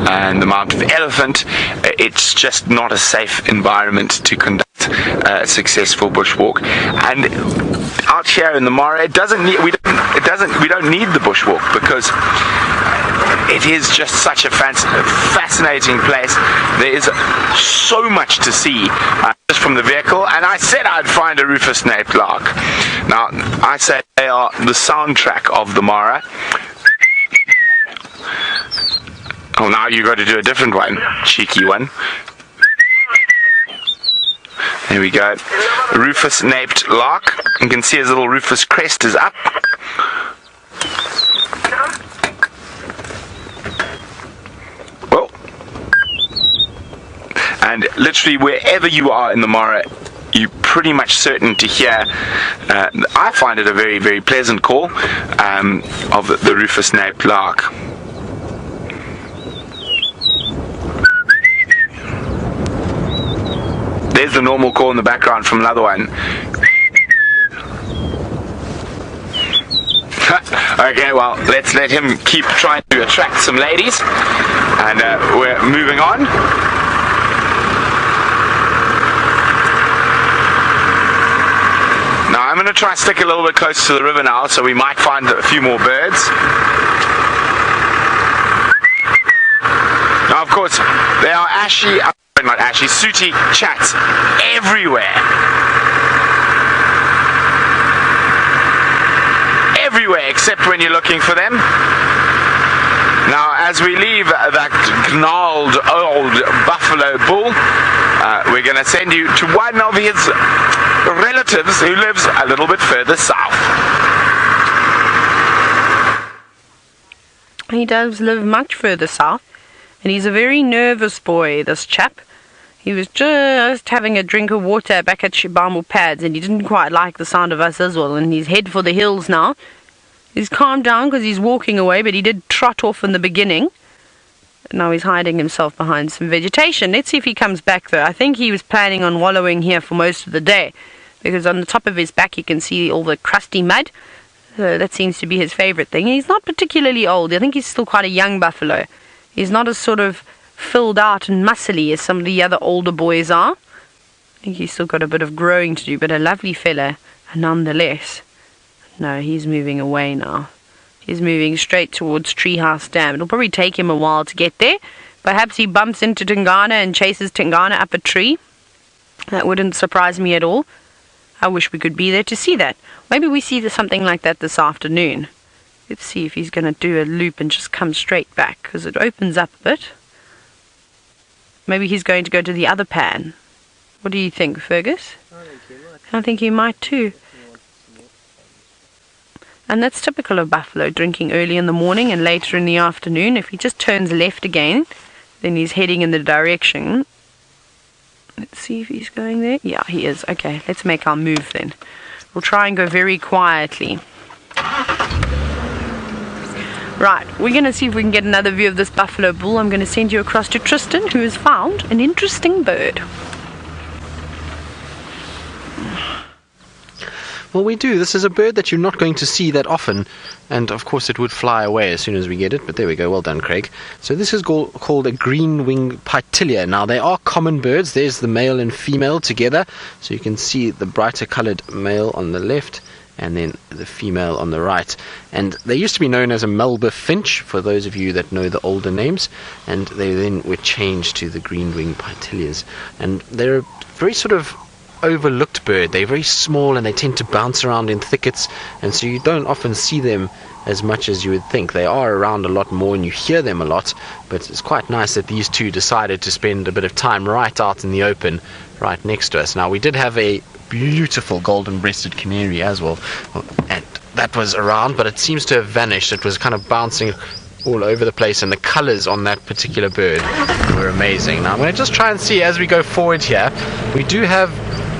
A: and the amount of elephant, it's just not a safe environment to conduct a successful bushwalk. And out here in the Mara, we don't need the bushwalk, because it is just such a fascinating place. There is so much to see just from the vehicle, and I said I'd find a rufous-naped lark. Now, I say they are the soundtrack of the Mara. Oh, now you've got to do a different one, cheeky one. There we go. Rufous-naped lark. You can see his little rufous crest is up. And literally wherever you are in the Mara, you're pretty much certain to hear, I find it a very, very pleasant call of the rufous-naped lark. There's the normal call in the background from another one. Okay, well, let's let him keep trying to attract some ladies, and we're moving on. Now, I'm going to try and stick a little bit closer to the river now, so we might find a few more birds. Now, of course, there are sooty chats everywhere. Everywhere, except when you're looking for them. Now, as we leave that gnarled old buffalo bull, we're going to send you to one of his relatives who lives a little bit further south.
B: He does live much further south, and he's a very nervous boy, this chap. He was just having a drink of water back at Shibambo Pads, and he didn't quite like the sound of us as well, and he's head for the hills now. He's calmed down because he's walking away, but he did trot off in the beginning. Now he's hiding himself behind some vegetation. Let's see if he comes back, though. I think he was planning on wallowing here for most of the day, because on the top of his back you can see all the crusty mud. So that seems to be his favorite thing. He's not particularly old. I think he's still quite a young buffalo. He's not as sort of filled out and muscly as some of the other older boys are. I think he's still got a bit of growing to do, but a lovely fella nonetheless. No, he's moving away now. He's moving straight towards Treehouse Dam. It'll probably take him a while to get there. Perhaps he bumps into Tingana and chases Tingana up a tree. That wouldn't surprise me at all. I wish we could be there to see that. Maybe we see something like that this afternoon. Let's see if he's going to do a loop and just come straight back, because it opens up a bit. Maybe he's going to go to the other pan. What do you think, Fergus? I think he might too. And that's typical of buffalo, drinking early in the morning and later in the afternoon. If he just turns left again, then he's heading in the direction. Let's see if he's going there. Yeah, he is. Okay, let's make our move then. We'll try and go very quietly. Right, we're going to see if we can get another view of this buffalo bull. I'm going to send you across to Tristan, who has found an interesting bird.
D: Well, we do. This is a bird that you're not going to see that often, and of course it would fly away as soon as we get it, but there we go. Well done, Craig. So this is called a green-winged pytilia. Now, they are common birds. There's the male and female together, so you can see the brighter coloured male on the left and then the female on the right. And they used to be known as a Melba finch, for those of you that know the older names, and they then were changed to the green-winged pytilias. And they're a very sort of overlooked bird. They're very small and they tend to bounce around in thickets, and so you don't often see them as much as you would think. They are around a lot more and you hear them a lot, but it's quite nice that these two decided to spend a bit of time right out in the open right next to us. Now, we did have a beautiful golden-breasted canary as well, and that was around, but it seems to have vanished. It was kind of bouncing all over the place, and the colours on that particular bird were amazing. Now I'm going to just try and see as we go forward here. We do have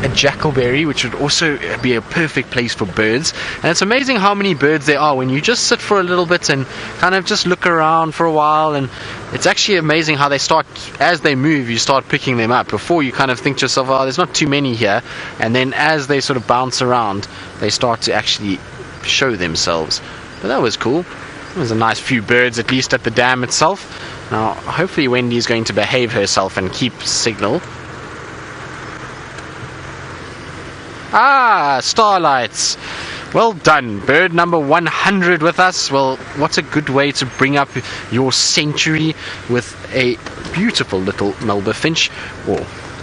D: a jackalberry, which would also be a perfect place for birds, and it's amazing how many birds there are when you just sit for a little bit and kind of just look around for a while. And it's actually amazing how they start, as they move, you start picking them up. Before, you kind of think to yourself, oh, there's not too many here, and then as they sort of bounce around, they start to actually show themselves. But that was cool. There's a nice few birds, at least at the dam itself. Now, hopefully Wendy is going to behave herself and keep signal. Ah, starlights. Well done, bird number 100 with us. Well, what a good way to bring up your century with a beautiful little Melba finch, or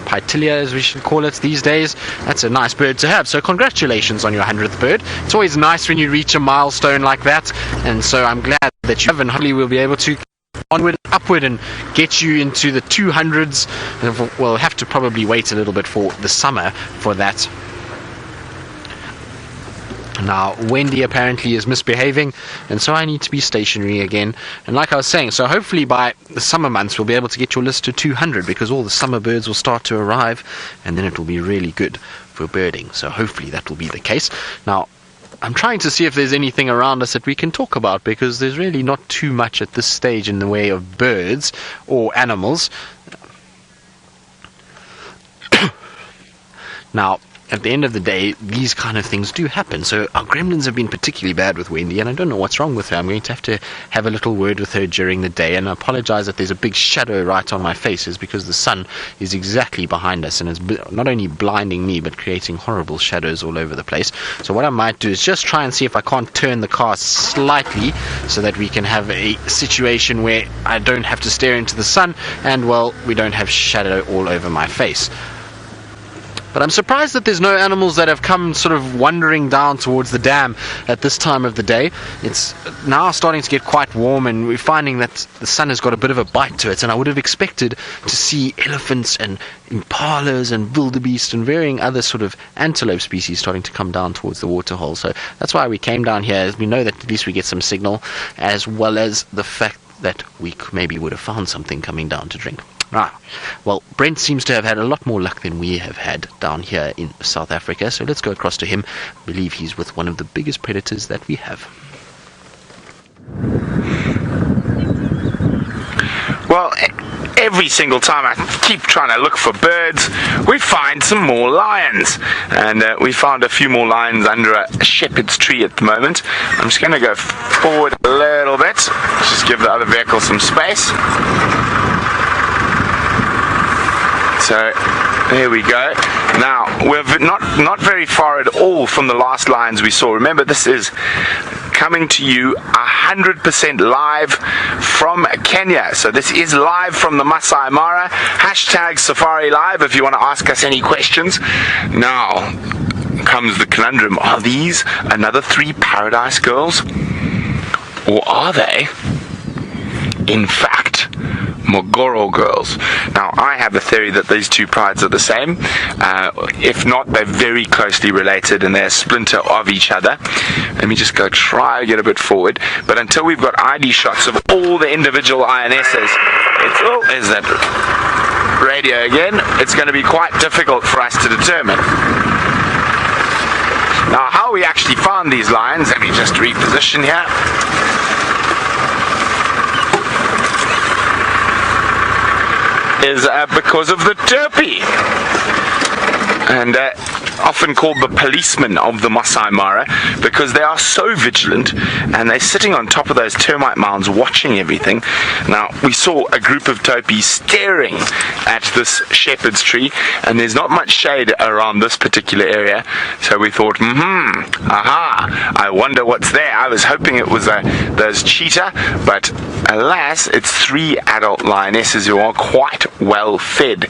D: pytilia as we should call it these days. That's a nice bird to have, so congratulations on your 100th bird. It's always nice when you reach a milestone like that, and so I'm glad that you have, and hopefully we'll be able to onward and upward and get you into the 200s. And we'll have to probably wait a little bit for the summer for that. Now, Wendy apparently is misbehaving, and so I need to be stationary again. And like I was saying, so hopefully by the summer months we'll be able to get your list to 200, because all the summer birds will start to arrive, and then it will be really good for birding. So hopefully that will be the case. Now, I'm trying to see if there's anything around us that we can talk about, because there's really not too much at this stage in the way of birds or animals. Now, at the end of the day, these kind of things do happen. So our gremlins have been particularly bad with Wendy, and I don't know what's wrong with her. I'm going to have a little word with her during the day, and I apologize that there's a big shadow right on my face. Is because the sun is exactly behind us, and it's not only blinding me, but creating horrible shadows all over the place. So what I might do is just try and see if I can't turn the car slightly so that we can have a situation where I don't have to stare into the sun, and, well, we don't have shadow all over my face. But I'm surprised that there's no animals that have come sort of wandering down towards the dam at this time of the day. It's now starting to get quite warm, and we're finding that the sun has got a bit of a bite to it, and I would have expected to see elephants and impalas and wildebeest and varying other sort of antelope species starting to come down towards the waterhole. So that's why we came down here, as we know that at least we get some signal, as well as the fact that we maybe would have found something coming down to drink. Ah, well, Brent seems to have had a lot more luck than we have had down here in South Africa, so let's go across to him. I believe he's with one of the biggest predators that we have.
A: Well, every single time I keep trying to look for birds, we find some more lions. And we found a few more lions under a shepherd's tree at the moment. I'm just going to go forward a little bit, just give the other vehicle some space. So there we go. Now we're not very far at all from the last lions we saw. Remember, this is coming to you 100% live from Kenya. So this is live from the Masai Mara. Hashtag Safari Live if you want to ask us any questions. Now comes the conundrum. Are these another 3 Paradise Girls? Or are they, in fact, Mogoro girls? Now, I have a theory that these 2 prides are the same. If not, they're very closely related and they're a splinter of each other. Let me just go try to get a bit forward. But until we've got ID shots of all the individual INSs, there's that radio again. It's going to be quite difficult for us to determine. Now, how we actually found these lions, let me just reposition here. Is because of the Turpi, and often called the policemen of the Masai Mara, because they are so vigilant and they're sitting on top of those termite mounds watching everything. Now, we saw a group of topis staring at this shepherd's tree, and there's not much shade around this particular area, so we thought, aha, I wonder what's there. I was hoping it was those cheetah, but alas, it's 3 adult lionesses who are quite well fed,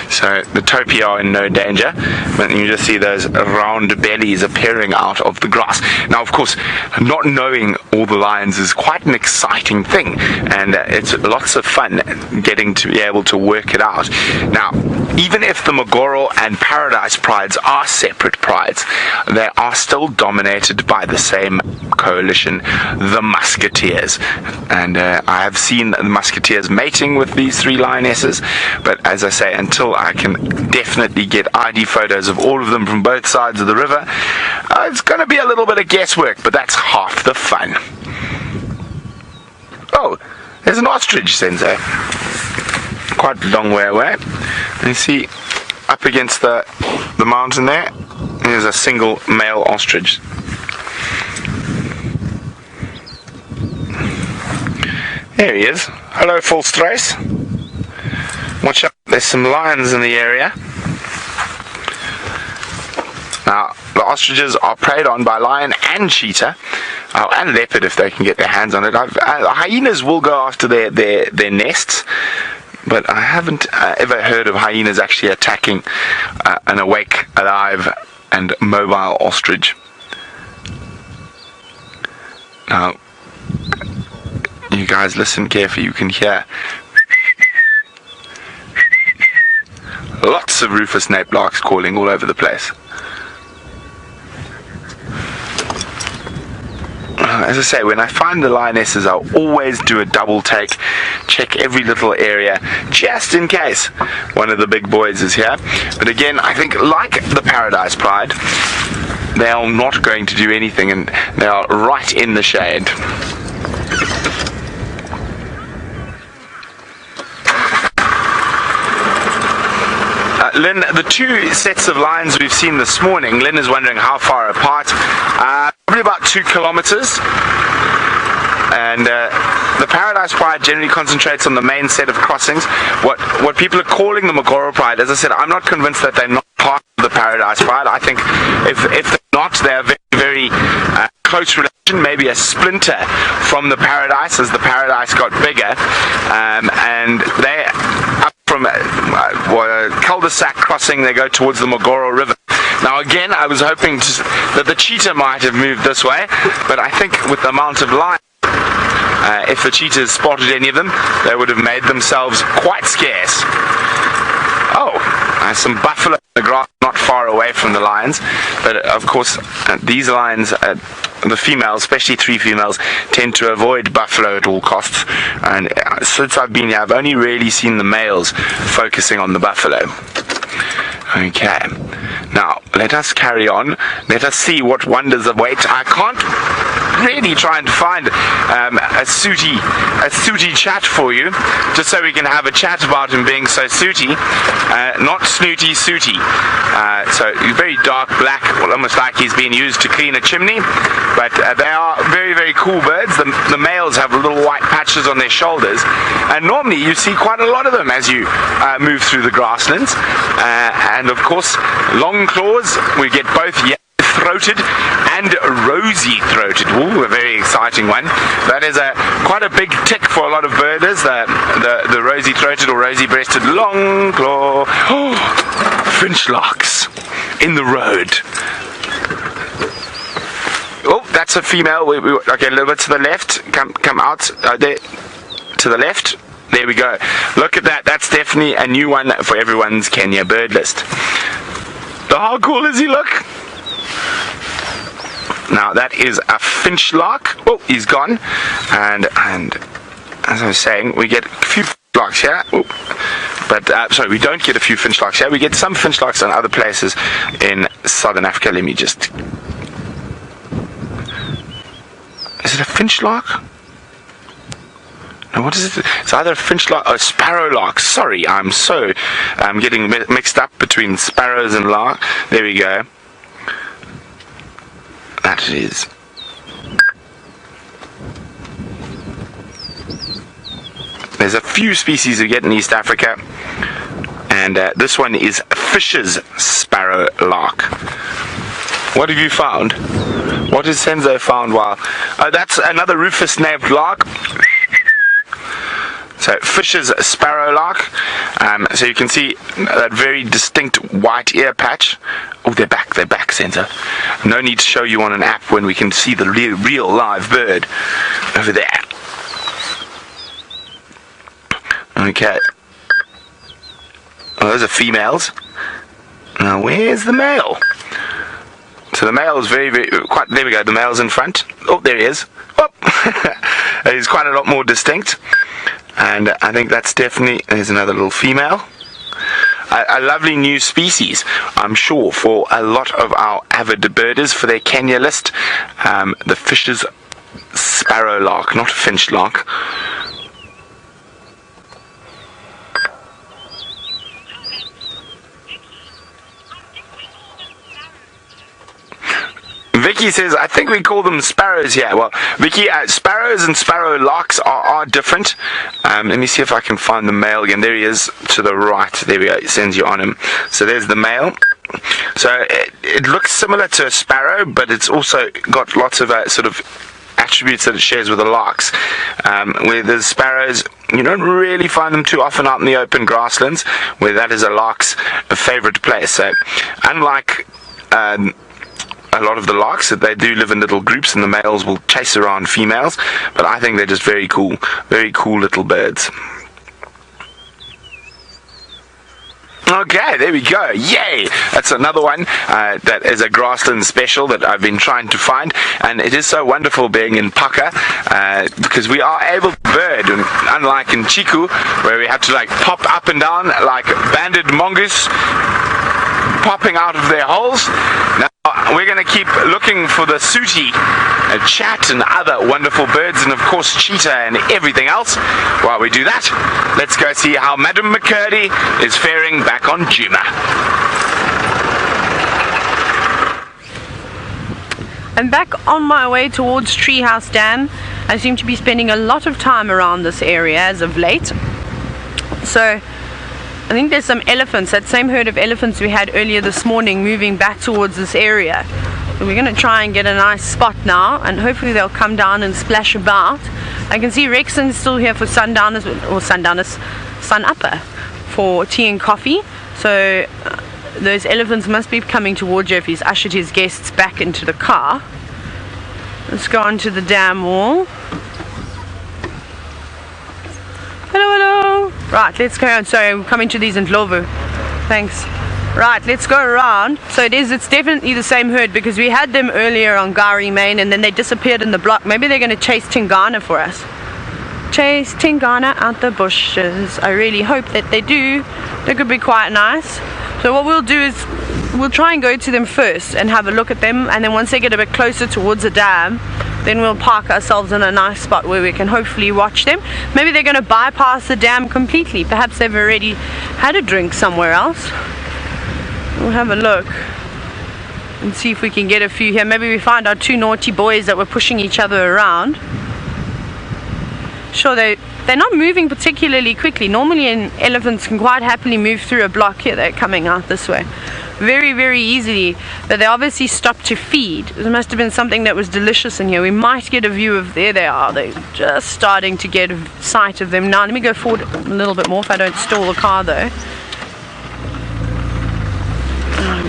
A: so the topi are in no danger. But you just see those round bellies appearing out of the grass. Now, of course, not knowing all the lions is quite an exciting thing, and it's lots of fun getting to be able to work it out. Now, even if the Mogoro and Paradise prides are separate prides, they are still dominated by the same coalition, the Musketeers. And I have seen the Musketeers mating with these 3 lionesses, but as I say, until I can definitely get ID photos of all of them from both sides of the river, it's going to be a little bit of guesswork, but that's half the fun. Oh, there's an ostrich, Sensei. Quite a long way away. You see, up against the mountain there, there's a single male ostrich. There he is. Hello, full strace. Watch out, there's some lions in the area. Now, the ostriches are preyed on by lion and cheetah, and leopard if they can get their hands on it. Hyenas will go after their nests, but I haven't ever heard of hyenas actually attacking an awake, alive, and mobile ostrich. Now, you guys listen carefully, you can hear lots of rufous nape larks calling all over the place. As I say, when I find the lionesses, I'll always do a double take, check every little area, just in case one of the big boys is here. But again, I think like the Paradise Pride, they are not going to do anything, and they are right in the shade. Lynn, the 2 sets of lions we've seen this morning, Lynn is wondering how far apart. Probably about 2 kilometers. And the Paradise Pride generally concentrates on the main set of crossings. What people are calling the Mogoro Pride, as I said, I'm not convinced that they're not part of the Paradise Pride. I think if they're not, they're very, very close relation, maybe a splinter from the Paradise as the Paradise got bigger. And they up from a cul-de-sac crossing, they go towards the Mogoro River. Now again, I was hoping that the cheetah might have moved this way, but I think with the amount of lions, if the cheetahs spotted any of them, they would have made themselves quite scarce. Oh, some buffalo in the grass not far away from the lions, but of course these lions, the females, especially 3 females, tend to avoid buffalo at all costs, and since I've been here, I've only really seen the males focusing on the buffalo. Okay, now let us carry on. Let us see what wonders await. I can't really try and find a sooty chat for you, just so we can have a chat about him being so sooty. Not snooty, sooty. So very dark black, almost like he's been used to clean a chimney. But they are very, very cool birds. The males have little white patches on their shoulders, and normally you see quite a lot of them as you move through the grasslands. And of course, long claws. We get both Black-throated and rosy-throated. Ooh, a very exciting one. That is quite a big tick for a lot of birders. The rosy-throated or rosy-breasted long claw. Oh, finchlarks in the road. Oh, that's a female. Okay, a little bit to the left. Come out there to the left. There we go. Look at that. That's definitely a new one for everyone's Kenya bird list. How cool does he look? Now that is a finchlark. Oh, he's gone. And as I was saying, we get a few finchlarks here. Oh. But sorry, we don't get a few finchlarks here. We get some finchlarks in other places in southern Africa. Let me just. Is it a finchlark? No, what is it? It's either a finchlark or a sparrowlark. Sorry, I'm getting mixed up between sparrows and lark. There we go. That it is. There's a few species we get in East Africa, and this one is Fisher's sparrowlark. What have you found? What has Senzo found? Wow. That's another rufous-nabbed lark. So Fisher's sparrowlark. So you can see that very distinct white ear patch. Oh, they're back, Senzo. No need to show you on an app when we can see the real live bird over there. Okay. Oh, those are females. Now where's the male? So the male is very, quite, there we go, the male's in front. Oh, there he is. Oh, he's quite a lot more distinct. And I think that's definitely, there's another little female. A lovely new species, I'm sure, for a lot of our avid birders for their Kenya list. The Fisher's sparrowlark, not finchlark. Vicky says, I think we call them sparrows here. Well, Vicky, sparrows and sparrowlarks are different. Let me see if I can find the male again. There he is to the right. There we go. It sends you on him. So there's the male. So it looks similar to a sparrow, but it's also got lots of sort of attributes that it shares with the larks. Where the sparrows, you don't really find them too often out in the open grasslands, where that is a lark's favorite place. So unlike a lot of the larks, that they do live in little groups and the males will chase around females, but I think they're just very cool little birds. Okay, there we go. Yay! That's another one that is a grassland special that I've been trying to find, and it is so wonderful being in Paka because we are able to bird, and unlike in Chiku where we have to like pop up and down like banded mongoose popping out of their holes. Now we're going to keep looking for the sooty, chat and other wonderful birds, and of course cheetah and everything else. While we do that, let's go see how Madam McCurdy is faring back on Djuma.
B: I'm back on my way towards Treehouse Dam. I seem to be spending a lot of time around this area as of late. So I think there's some elephants, that same herd of elephants we had earlier this morning, moving back towards this area. So we're going to try and get a nice spot now, and hopefully they'll come down and splash about. I can see Rexon's still here for sundowners, or sundowners, sun upper, for tea and coffee. So those elephants must be coming towards you if he's ushered his guests back into the car. Let's go onto the dam wall. Hello, hello. Right, let's go on. Sorry, we're coming to these in Ndlovu. Thanks. Right, let's go around. So it's definitely the same herd, because we had them earlier on Gari Main and then they disappeared in the block. Maybe they're going to chase Tingana for us. Chase Tingana out the bushes. I really hope that they do. They could be quite nice. So what we'll do is we'll try and go to them first and have a look at them, and then once they get a bit closer towards the dam, then we'll park ourselves in a nice spot where we can hopefully watch them. Maybe they're going to bypass the dam completely. Perhaps they've already had a drink somewhere else. We'll have a look and see if we can get a few here. Maybe we find our two naughty boys that were pushing each other around. Sure, they're not moving particularly quickly. Normally elephants can quite happily move through a block. Here they're coming out this way. very, very easily. But they obviously stopped to feed. There must have been something that was delicious in here. We might get a view of, there they are. They're just starting to get a sight of them now. Let me go forward a little bit more if I don't stall the car though.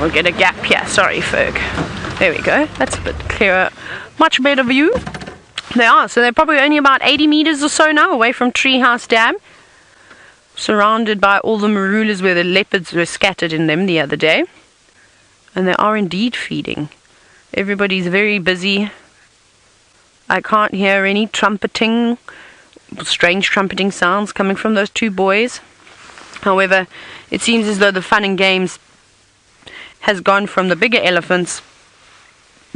B: We'll get a gap here. Sorry, Ferg. There we go. That's a bit clearer. Much better view. They are. So they're probably only about 80 meters or so now away from Treehouse Dam. Surrounded by all the marulas where the leopards were scattered in them the other day. And they are indeed feeding. Everybody's very busy. I can't hear any trumpeting, strange trumpeting sounds coming from those two boys. However, it seems as though the fun and games has gone from the bigger elephants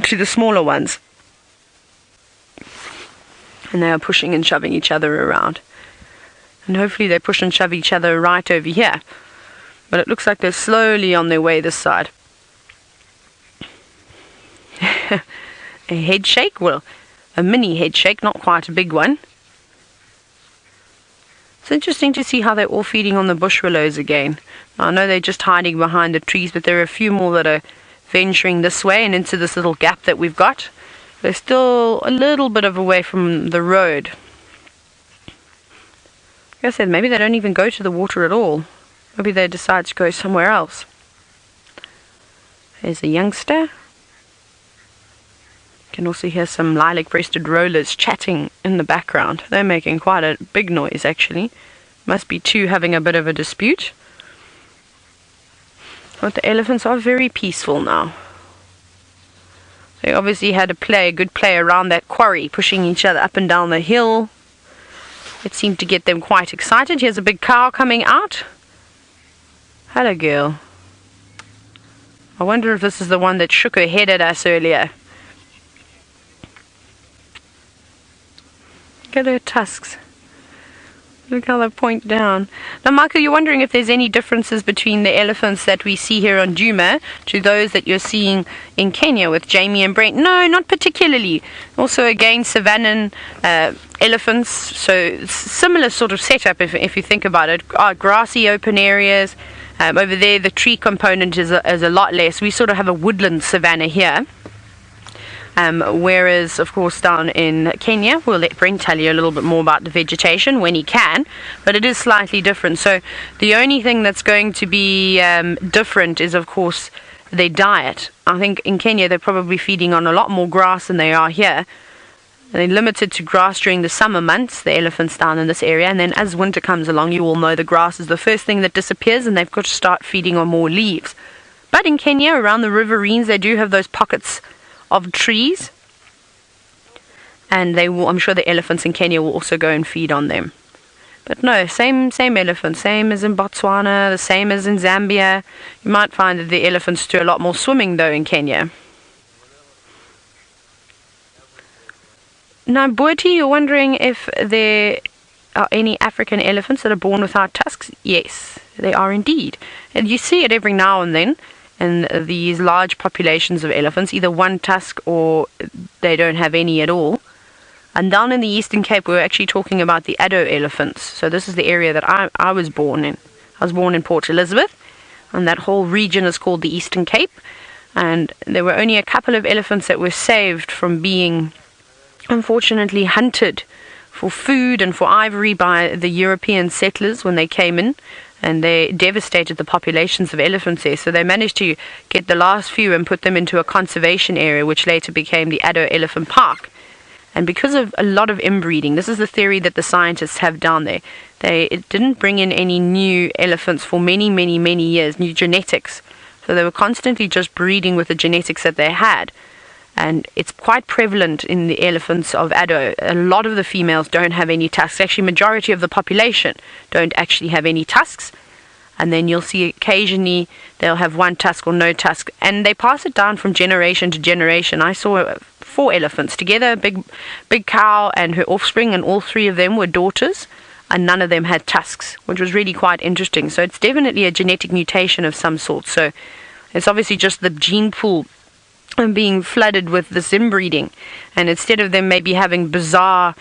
B: to the smaller ones. And they are pushing and shoving each other around. And hopefully they push and shove each other right over here. But it looks like they're slowly on their way this side. A head shake, well, a mini head shake, not quite a big one. It's interesting to see how they're all feeding on the bush willows again. Now, I know they're just hiding behind the trees, but there are a few more that are venturing this way and into this little gap that we've got. They're still a little bit of away from the road. Like I said, maybe they don't even go to the water at all. Maybe they decide to go somewhere else. There's a youngster. You can also hear some lilac-breasted rollers chatting in the background. They're making quite a big noise, actually. Must be two having a bit of a dispute. But the elephants are very peaceful now. They obviously had a good play around that quarry, pushing each other up and down the hill. It seemed to get them quite excited. Here's a big cow coming out. Hello, girl. I wonder if this is the one that shook her head at us earlier. Look at her tusks. Look how they point down. Now, Michael, you're wondering if there's any differences between the elephants that we see here on Djuma to those that you're seeing in Kenya with Jamie and Brent. No, not particularly. Also, again, savannan elephants, so similar sort of setup if you think about it. Grassy open areas. Over there, the tree component is a lot less. We sort of have a woodland savanna here. Whereas, of course, down in Kenya, we'll let Brent tell you a little bit more about the vegetation when he can, but it is slightly different. So the only thing that's going to be different is, of course, their diet. I think in Kenya they're probably feeding on a lot more grass than they are here. They're limited to grass during the summer months, the elephants down in this area, and then as winter comes along, you all know the grass is the first thing that disappears, and they've got to start feeding on more leaves. But in Kenya, around the riverines, they do have those pockets of trees, and I'm sure the elephants in Kenya will also go and feed on them. But no, same elephant, same as in Botswana, the same as in Zambia. You might find that the elephants do a lot more swimming though in Kenya. Now, Boeti, you're wondering if there are any African elephants that are born without tusks? Yes, they are indeed. And you see it every now and then. And these large populations of elephants, either one tusk or they don't have any at all. And down in the Eastern Cape, we're actually talking about the Addo elephants. So this is the area that I was born in. I was born in Port Elizabeth, and that whole region is called the Eastern Cape. And there were only a couple of elephants that were saved from being, unfortunately, hunted for food and for ivory by the European settlers when they came in. And they devastated the populations of elephants there. So they managed to get the last few and put them into a conservation area, which later became the Addo Elephant Park. And because of a lot of inbreeding, this is the theory that the scientists have down there. They didn't bring in any new elephants for many, many, many years, new genetics. So they were constantly just breeding with the genetics that they had. And it's quite prevalent in the elephants of Addo. A lot of the females don't have any tusks. Actually, majority of the population don't actually have any tusks. And then you'll see occasionally they'll have one tusk or no tusk. And they pass it down from generation to generation. I saw 4 elephants together, a big cow and her offspring, and all 3 of them were daughters. And none of them had tusks, which was really quite interesting. So it's definitely a genetic mutation of some sort. So it's obviously just the gene pool and being flooded with this inbreeding, and instead of them maybe having bizarre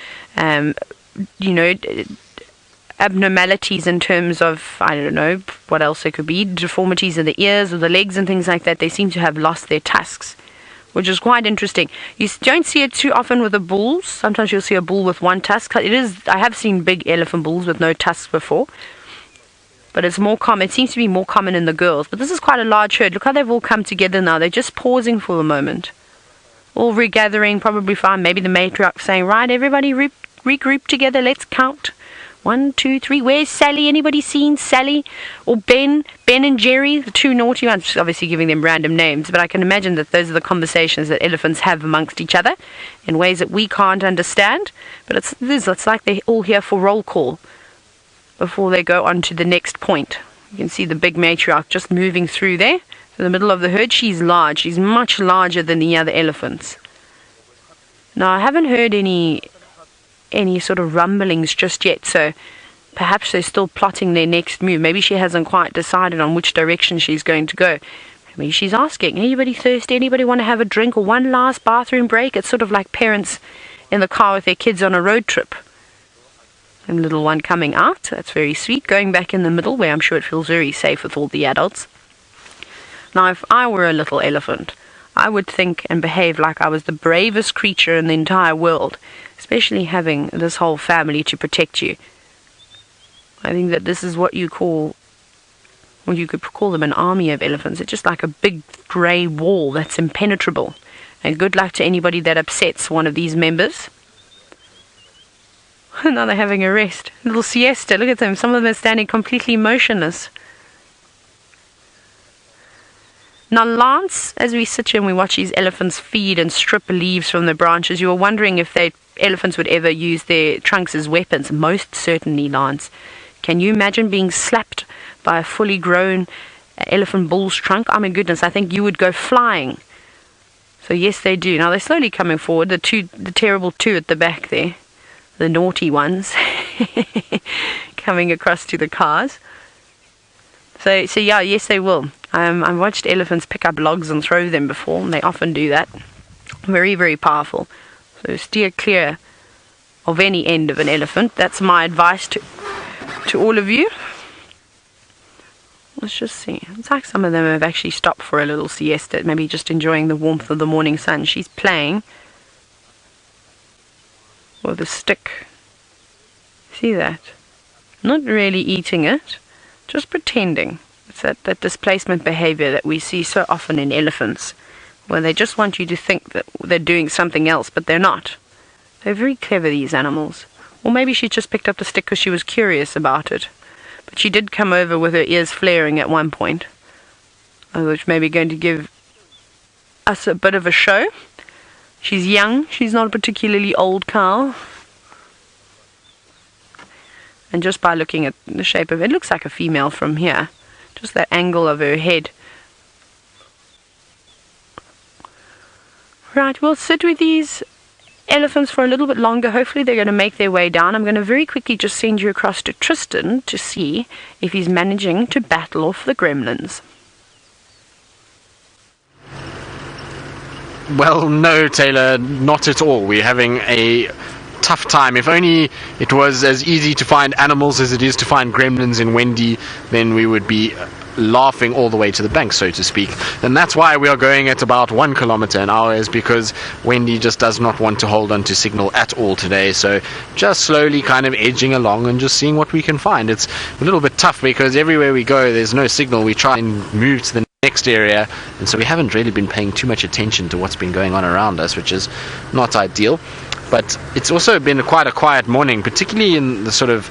B: abnormalities in terms of, I don't know, what else it could be, deformities in the ears or the legs and things like that. They seem to have lost their tusks, which is quite interesting. You don't see it too often with the bulls. Sometimes you'll see a bull with one tusk. I have seen big elephant bulls with no tusks before, but it's more common. It seems to be more common in the girls. But this is quite a large herd. Look how they've all come together now. They're just pausing for the moment, all regathering, probably fine. Maybe the matriarch saying, right, everybody regroup together, let's count. 1, 2, 3. Where's Sally? Anybody seen Sally? Or Ben and Jerry, the two naughty ones? Obviously giving them random names, but I can imagine that those are the conversations that elephants have amongst each other in ways that we can't understand. But it's like they're all here for roll call before they go on to the next point. You can see the big matriarch just moving through there. In the middle of the herd. She's large. She's much larger than the other elephants. Now, I haven't heard any sort of rumblings just yet, so perhaps they're still plotting their next move. Maybe she hasn't quite decided on which direction she's going to go. Maybe she's asking, anybody thirsty? Anybody want to have a drink or one last bathroom break? It's sort of like parents in the car with their kids on a road trip. And little one coming out. That's very sweet. Going back in the middle where I'm sure it feels very safe with all the adults. Now, if I were a little elephant, I would think and behave like I was the bravest creature in the entire world, especially having this whole family to protect you. I think that this is what you could call them an army of elephants. It's just like a big grey wall that's impenetrable. And good luck to anybody that upsets one of these members. Now they're having a rest. A little siesta. Look at them. Some of them are standing completely motionless. Now, Lance, as we sit here and we watch these elephants feed and strip leaves from the branches, you were wondering if elephants would ever use their trunks as weapons. Most certainly, Lance. Can you imagine being slapped by a fully grown elephant bull's trunk? Oh my goodness, I think you would go flying. So yes, they do. Now they're slowly coming forward. The terrible two at the back there, the naughty ones, coming across to the cars. So yeah, yes, they will. I've watched elephants pick up logs and throw them before, and they often do that. Very, very powerful. So steer clear of any end of an elephant. That's my advice to all of you. Let's just see. It's like some of them have actually stopped for a little siesta, maybe just enjoying the warmth of the morning sun. She's playing with a stick. See that? Not really eating it, just pretending. It's that displacement behavior that we see so often in elephants, where they just want you to think that they're doing something else, but they're not. They're very clever, these animals. Or maybe she just picked up the stick because she was curious about it. But she did come over with her ears flaring at one point, which may be going to give us a bit of a show. She's young. She's not a particularly old cow. And just by looking at the shape of it, it looks like a female from here. Just that angle of her head. Right, we'll sit with these elephants for a little bit longer. Hopefully they're going to make their way down. I'm going to very quickly just send you across to Tristan to see if he's managing to battle off the gremlins.
D: Well, no, Taylor, not at all. We're having a tough time. If only it was as easy to find animals as it is to find gremlins in Wendy, then we would be laughing all the way to the bank, so to speak. And that's why we are going at about 1 kilometer an hour, is because Wendy just does not want to hold on to signal at all today. So just slowly kind of edging along and just seeing what we can find. It's a little bit tough because everywhere we go there's no signal. We try and move to the next area, and so we haven't really been paying too much attention to what's been going on around us, which is not ideal. But it's also been quite a quiet morning, particularly in the sort of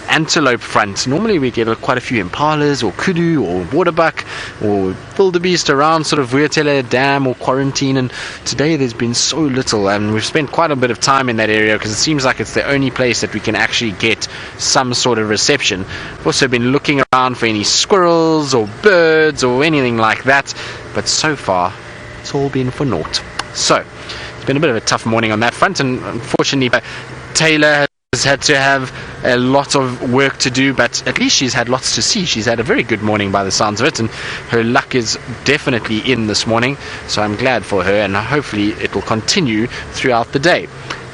D: antelope front. Normally we get quite a few impalas or kudu or waterbuck or wildebeest around sort of Vuurtele Dam or Quarantine, and today there's been so little, and we've spent quite a bit of time in that area because it seems like it's the only place that we can actually get some sort of reception. We've also been looking around for any squirrels or birds or anything like that, but so far it's all been for naught. So it's been a bit of a tough morning on that front, and unfortunately Taylor has had to have a lot of work to do, but at least she's had lots to see. She's had a very good morning by the sounds of it, and her luck is definitely in this morning, so I'm glad for her, and hopefully it will continue throughout the day.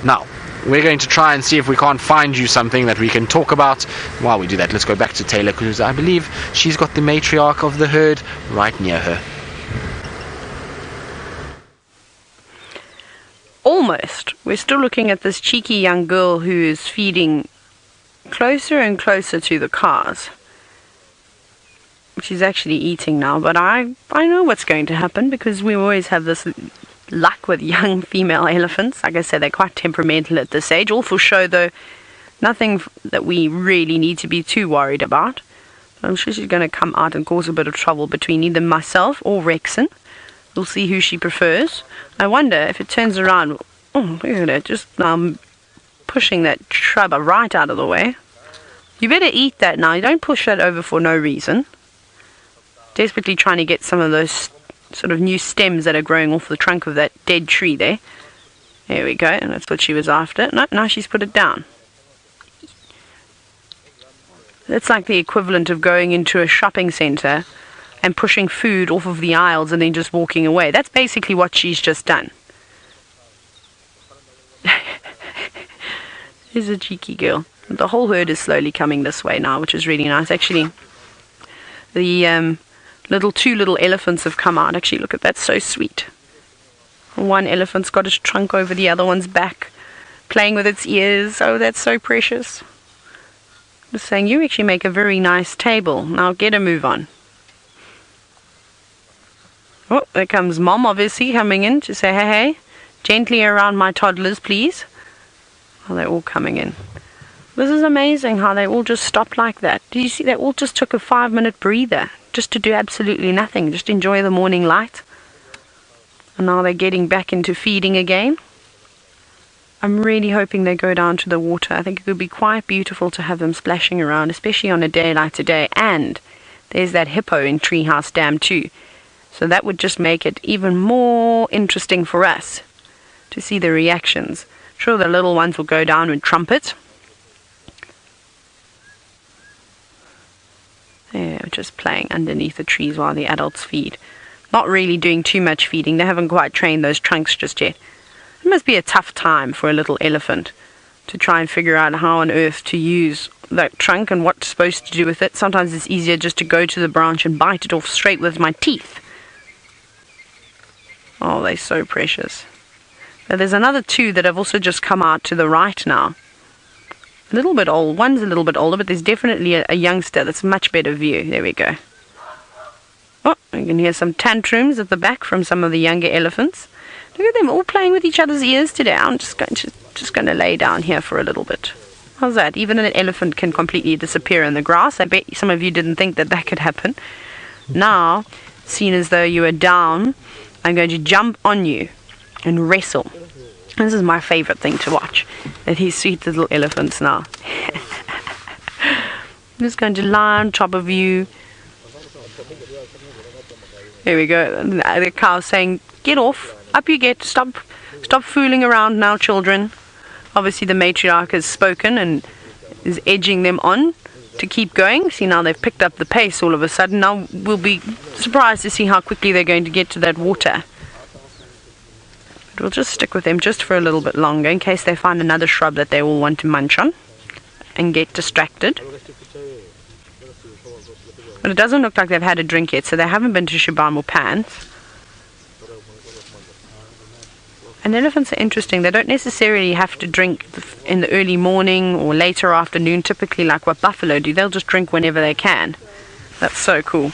D: Now, we're going to try and see if we can't find you something that we can talk about. While we do that, let's go back to Taylor, because I believe she's got the matriarch of the herd right near her.
B: Almost. We're still looking at this cheeky young girl who is feeding closer and closer to the cars. She's actually eating now, but I know what's going to happen, because we always have this luck with young female elephants. Like I said, they're quite temperamental at this age. All for show, though. Nothing that we really need to be too worried about. I'm sure she's going to come out and cause a bit of trouble between either myself or Rexon. We'll see who she prefers. I wonder if it turns around. Oh, look at it, just pushing that shrub right out of the way. You better eat that now. You don't push that over for no reason. Desperately trying to get some of those sort of new stems that are growing off the trunk of that dead tree there. There we go, and that's what she was after. No, now she's put it down. That's like the equivalent of going into a shopping centre and pushing food off of the aisles and then just walking away. That's basically what she's just done. She's a cheeky girl. The whole herd is slowly coming this way now, which is really nice. Actually, the two little elephants have come out. Actually, look at that, so sweet. One elephant's got its trunk over the other one's back, playing with its ears. Oh, that's so precious. Just saying, you actually make a very nice table. Now get a move on. Oh, there comes Mom, obviously, coming in to say, hey, gently around my toddlers, please. Oh, they're all coming in. This is amazing how they all just stopped like that. Do you see? They all just took a 5-minute breather just to do absolutely nothing, just enjoy the morning light. And now they're getting back into feeding again. I'm really hoping they go down to the water. I think it would be quite beautiful to have them splashing around, especially on a day like today. And there's that hippo in Treehouse Dam too. So that would just make it even more interesting for us to see the reactions. Sure, the little ones will go down and trumpet. They're just playing underneath the trees while the adults feed. Not really doing too much feeding. They haven't quite trained those trunks just yet. It must be a tough time for a little elephant to try and figure out how on earth to use that trunk and what's supposed to do with it. Sometimes it's easier just to go to the branch and bite it off straight with my teeth. Oh, they're so precious. Now, there's another two that have also just come out to the right now. A little bit old. One's a little bit older, but there's definitely a youngster that's much better view. There we go. Oh, you can hear some tantrums at the back from some of the younger elephants. Look at them all playing with each other's ears today. I'm just going to lay down here for a little bit. How's that? Even an elephant can completely disappear in the grass. I bet some of you didn't think that that could happen. Now, seen as though you are down, I'm going to jump on you and wrestle. This is my favorite thing to watch. At these sweet little elephants now. I'm just going to lie on top of you. There we go. The cow's saying, get off. Up you get. Stop fooling around now, children. Obviously the matriarch has spoken and is edging them on to keep going. See, now they've picked up the pace all of a sudden. Now we'll be surprised to see how quickly they're going to get to that water. But we'll just stick with them just for a little bit longer in case they find another shrub that they all want to munch on and get distracted. But it doesn't look like they've had a drink yet, so they haven't been to Shibam Pants. And elephants are interesting. They don't necessarily have to drink in the early morning or later afternoon, typically like what buffalo do. They'll just drink whenever they can. That's so cool.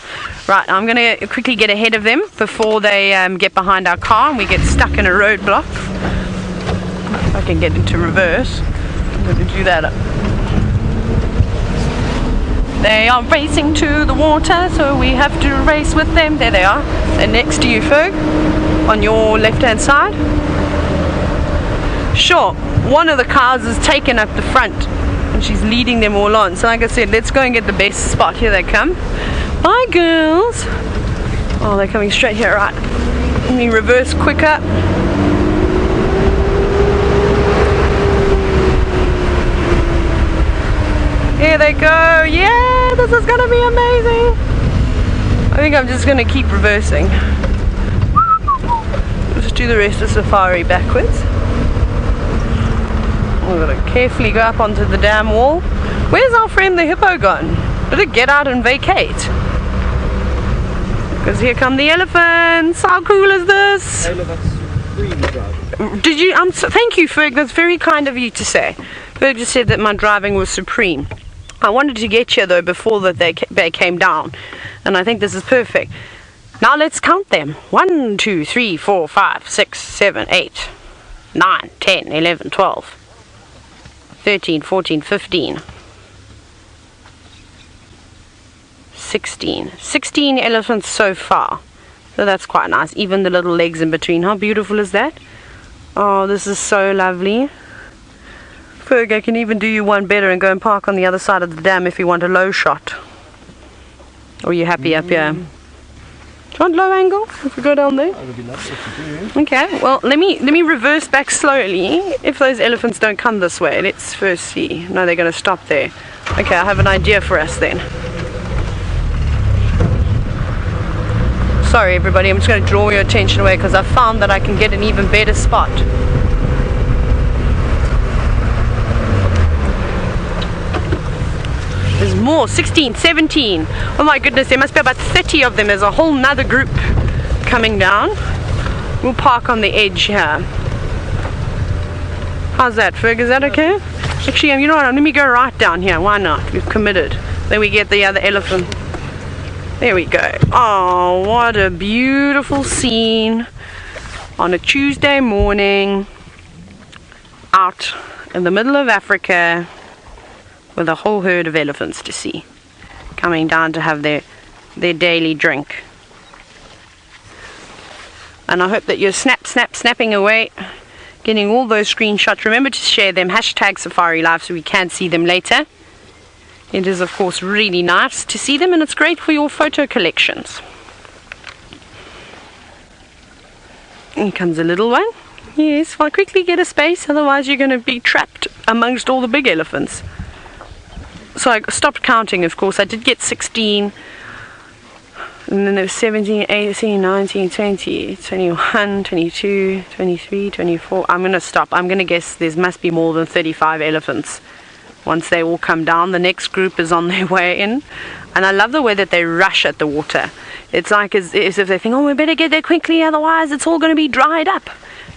B: Right, I'm going to quickly get ahead of them before they get behind our car and we get stuck in a roadblock. If I can get into reverse, I'm going to do that. They are racing to the water, so we have to race with them. There they are. They're next to you, Ferg, on your left-hand side. Sure, one of the cars is taken up the front and she's leading them all on. So like I said, let's go and get the best spot. Here they come. Bye, girls. Oh, they're coming straight here. Right, let me reverse quicker. Here they go. Yeah, this is gonna be amazing. I think I'm just gonna keep reversing. Just do the rest of safari backwards. We're going to carefully go up onto the dam wall. Where's our friend the hippo gone? Did it get out and vacate? Because here come the elephants. How cool is this? Did you? Thank you, Ferg. That's very kind of you to say. Ferg just said that my driving was supreme. I wanted to get here though before that they came down, and I think this is perfect. Now let's count them. 1, 2, 3, 4, 5, 6, 7, 8, 9, 10, 11, 12, 13, 14, 15, 16. 16 elephants so far. So that's quite nice. Even the little legs in between. How beautiful is that? Oh, this is so lovely. Ferg, I can even do you one better and go and park on the other side of the dam if you want a low shot. Or are you happy up here? Do you want low angle if we go down there?
C: That would be lovely if you do.
B: Okay, well let me reverse back slowly. If those elephants don't come this way, let's first see. No, they're going to stop there. Okay, I have an idea for us then. Sorry everybody, I'm just going to draw your attention away because I found that I can get an even better spot. There's more, 16, 17. Oh my goodness, there must be about 30 of them. There's a whole nother group coming down. We'll park on the edge here. How's that, Ferg? Is that okay? Actually, you know what, let me go right down here. Why not? We've committed. Then we get the other elephant. There we go. Oh, what a beautiful scene on a Tuesday morning out in the middle of Africa with a whole herd of elephants to see coming down to have their daily drink. And I hope that you're snapping away, getting all those screenshots. Remember to share them, hashtag Safari Live, so we can see them later. It is of course really nice to see them, and it's great for your photo collections. Here comes a little one. Yes, well, quickly get a space, otherwise you're going to be trapped amongst all the big elephants. So I stopped counting, of course. I did get 16, and then there was 17, 18, 19, 20, 21, 22, 23, 24. I'm going to stop. I'm going to guess there must be more than 35 elephants. Once they all come down, the next group is on their way in. And I love the way that they rush at the water. It's like as if they think, oh, we better get there quickly, otherwise it's all going to be dried up.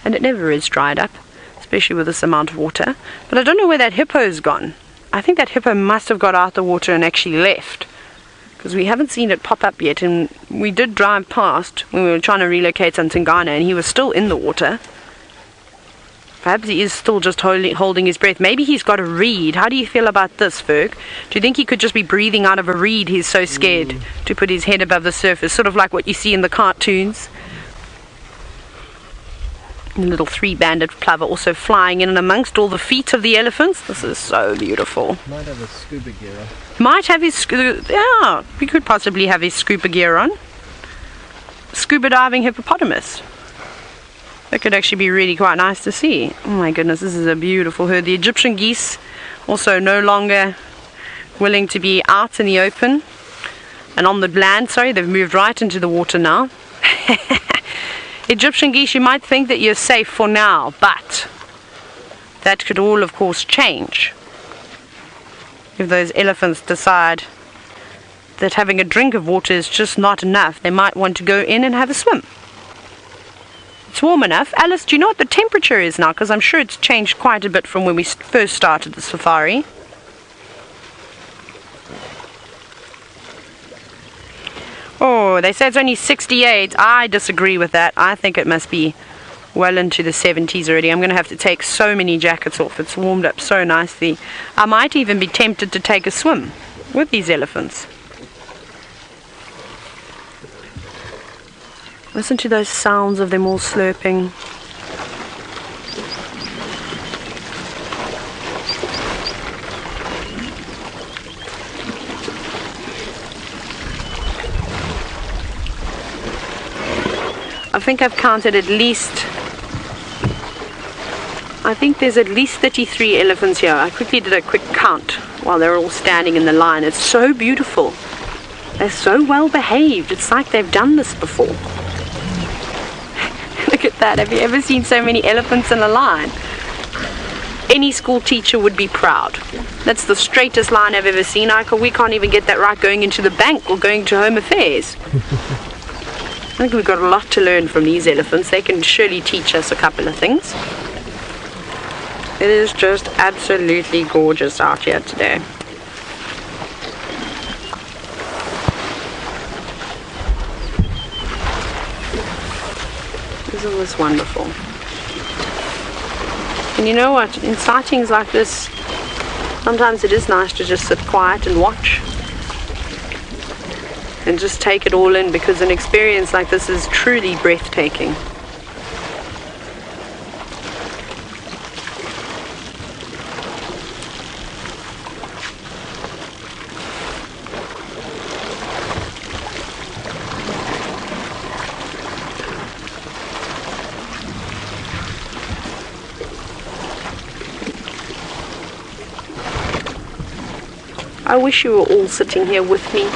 B: And it never is dried up, especially with this amount of water. But I don't know where that hippo's gone. I think that hippo must have got out the water and actually left, because we haven't seen it pop up yet. And we did drive past when we were trying to relocate on Tingana, and he was still in the water. Perhaps he is still just holding his breath. Maybe he's got a reed. How do you feel about this, Ferg? Do you think he could just be breathing out of a reed? He's so scared to put his head above the surface, sort of like what you see in the cartoons. The little three-banded plover also flying in and amongst all the feet of the elephants. This is so beautiful.
C: Might have a scuba gear on.
B: Might have his yeah, we could possibly have his scuba gear on. Scuba diving hippopotamus. That could actually be really quite nice to see. Oh my goodness, this is a beautiful herd. The Egyptian geese also no longer willing to be out in the open and on the land. Sorry, they've moved right into the water now. Egyptian geese, you might think that you're safe for now, but that could all of course change if those elephants decide that having a drink of water is just not enough. They might want to go in and have a swim. It's warm enough. Alice, do you know what the temperature is now? Because I'm sure it's changed quite a bit from when we first started the safari. Oh, they say it's only 68. I disagree with that. I think it must be well into the 70s already. I'm going to have to take so many jackets off. It's warmed up so nicely. I might even be tempted to take a swim with these elephants. Listen to those sounds of them all slurping. I think I've counted at least, I think there's at least 33 elephants here. I quickly did a quick count while they're all standing in the line. It's so beautiful. They're so well behaved. It's like they've done this before. Look at that. Have you ever seen so many elephants in a line? any school teacher would be proud. That's the straightest line I've ever seen. We can't even get that right going into the bank or going to Home Affairs. I think we've got a lot to learn from these elephants. They can surely teach us a couple of things. It is just absolutely gorgeous out here today. Isn't this wonderful? And you know what? In sightings like this, sometimes it is nice to just sit quiet and watch. And just take it all in, because an experience like this is truly breathtaking. I wish you were all sitting here with me.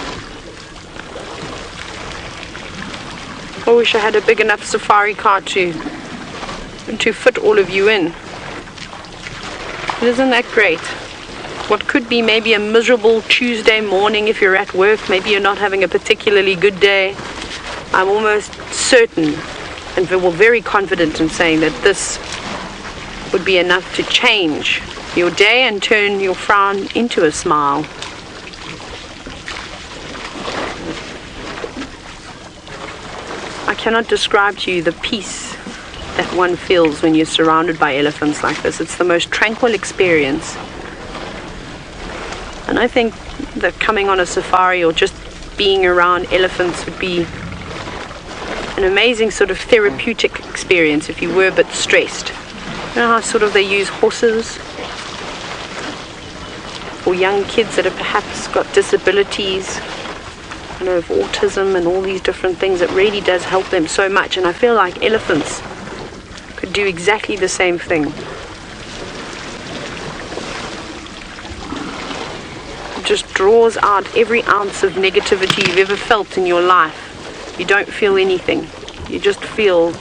B: I wish I had a big enough safari car to fit all of you in. Isn't that great? What could be maybe a miserable Tuesday morning if you're at work, maybe you're not having a particularly good day. I'm almost certain and very confident in saying that this would be enough to change your day and turn your frown into a smile. I cannot describe to you the peace that one feels when you're surrounded by elephants like this. It's the most tranquil experience. And I think that coming on a safari or just being around elephants would be an amazing sort of therapeutic experience if you were a bit stressed. You know how sort of they use horses for young kids that have perhaps got disabilities, you know, of autism and all these different things. It really does help them so much, and I feel like elephants could do exactly the same thing. It just draws out every ounce of negativity you've ever felt in your life. You don't feel anything. You just feel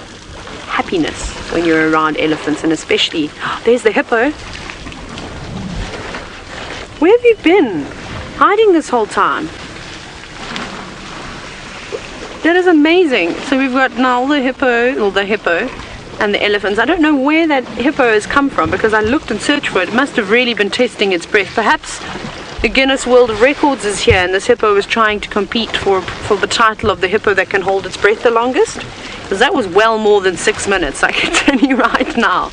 B: happiness when you're around elephants, and especially, there's the hippo. Where have you been? Hiding this whole time. That is amazing. So we've got now the hippo and the elephants. I don't know where that hippo has come from, because I looked and searched for it. It must have really been testing its breath. Perhaps the Guinness World of Records is here, and this hippo is trying to compete for the title of the hippo that can hold its breath the longest. Because that was well more than 6 minutes, I can tell you right now.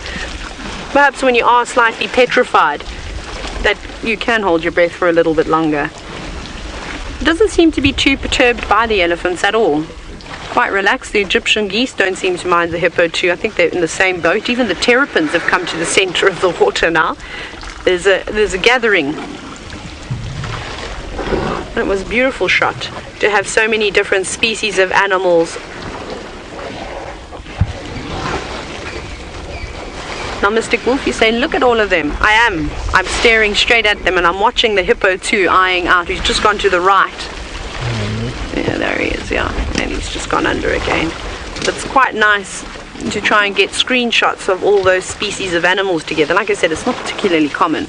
B: Perhaps when you are slightly petrified, that you can hold your breath for a little bit longer. It doesn't seem to be too perturbed by the elephants at all. Quite relaxed. The Egyptian geese don't seem to mind the hippo too. I think they're in the same boat. Even the terrapins have come to the center of the water now. There's a gathering. It was a beautiful shot to have so many different species of animals. Now, Mystic Wolf, you're saying, look at all of them. I am. I'm staring straight at them, and I'm watching the hippo too, eyeing out. He's just gone to the right. Yeah, there he is, yeah. And he's just gone under again. But it's quite nice to try and get screenshots of all those species of animals together. Like I said, it's not particularly common,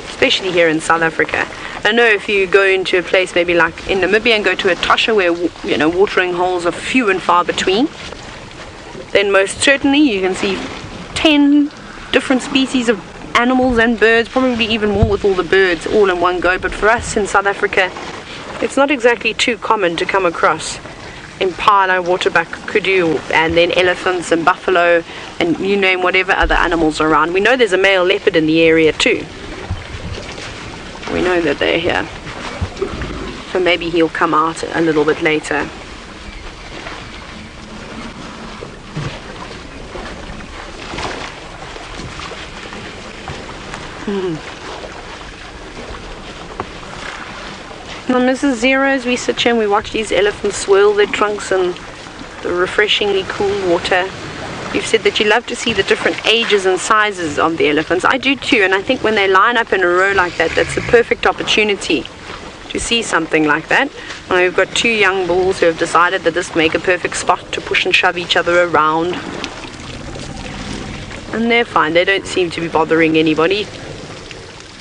B: especially here in South Africa. I know if you go into a place maybe like in Namibia and go to a Tasha where, you know, watering holes are few and far between, then most certainly you can see 10 different species of animals and birds, probably even more with all the birds all in one go. But for us in South Africa, it's not exactly too common to come across impala, waterbuck, kudu, and then elephants and buffalo, and you name whatever other animals are around. We know there's a male leopard in the area too. We know that they're here. So maybe he'll come out a little bit later. Now, Mrs. Zero, as we sit here and we watch these elephants swirl their trunks in the refreshingly cool water, you've said that you love to see the different ages and sizes of the elephants. I do too, and I think when they line up in a row like that, that's a perfect opportunity to see something like that. And we've got two young bulls who have decided that this make a perfect spot to push and shove each other around. And they're fine. They don't seem to be bothering anybody.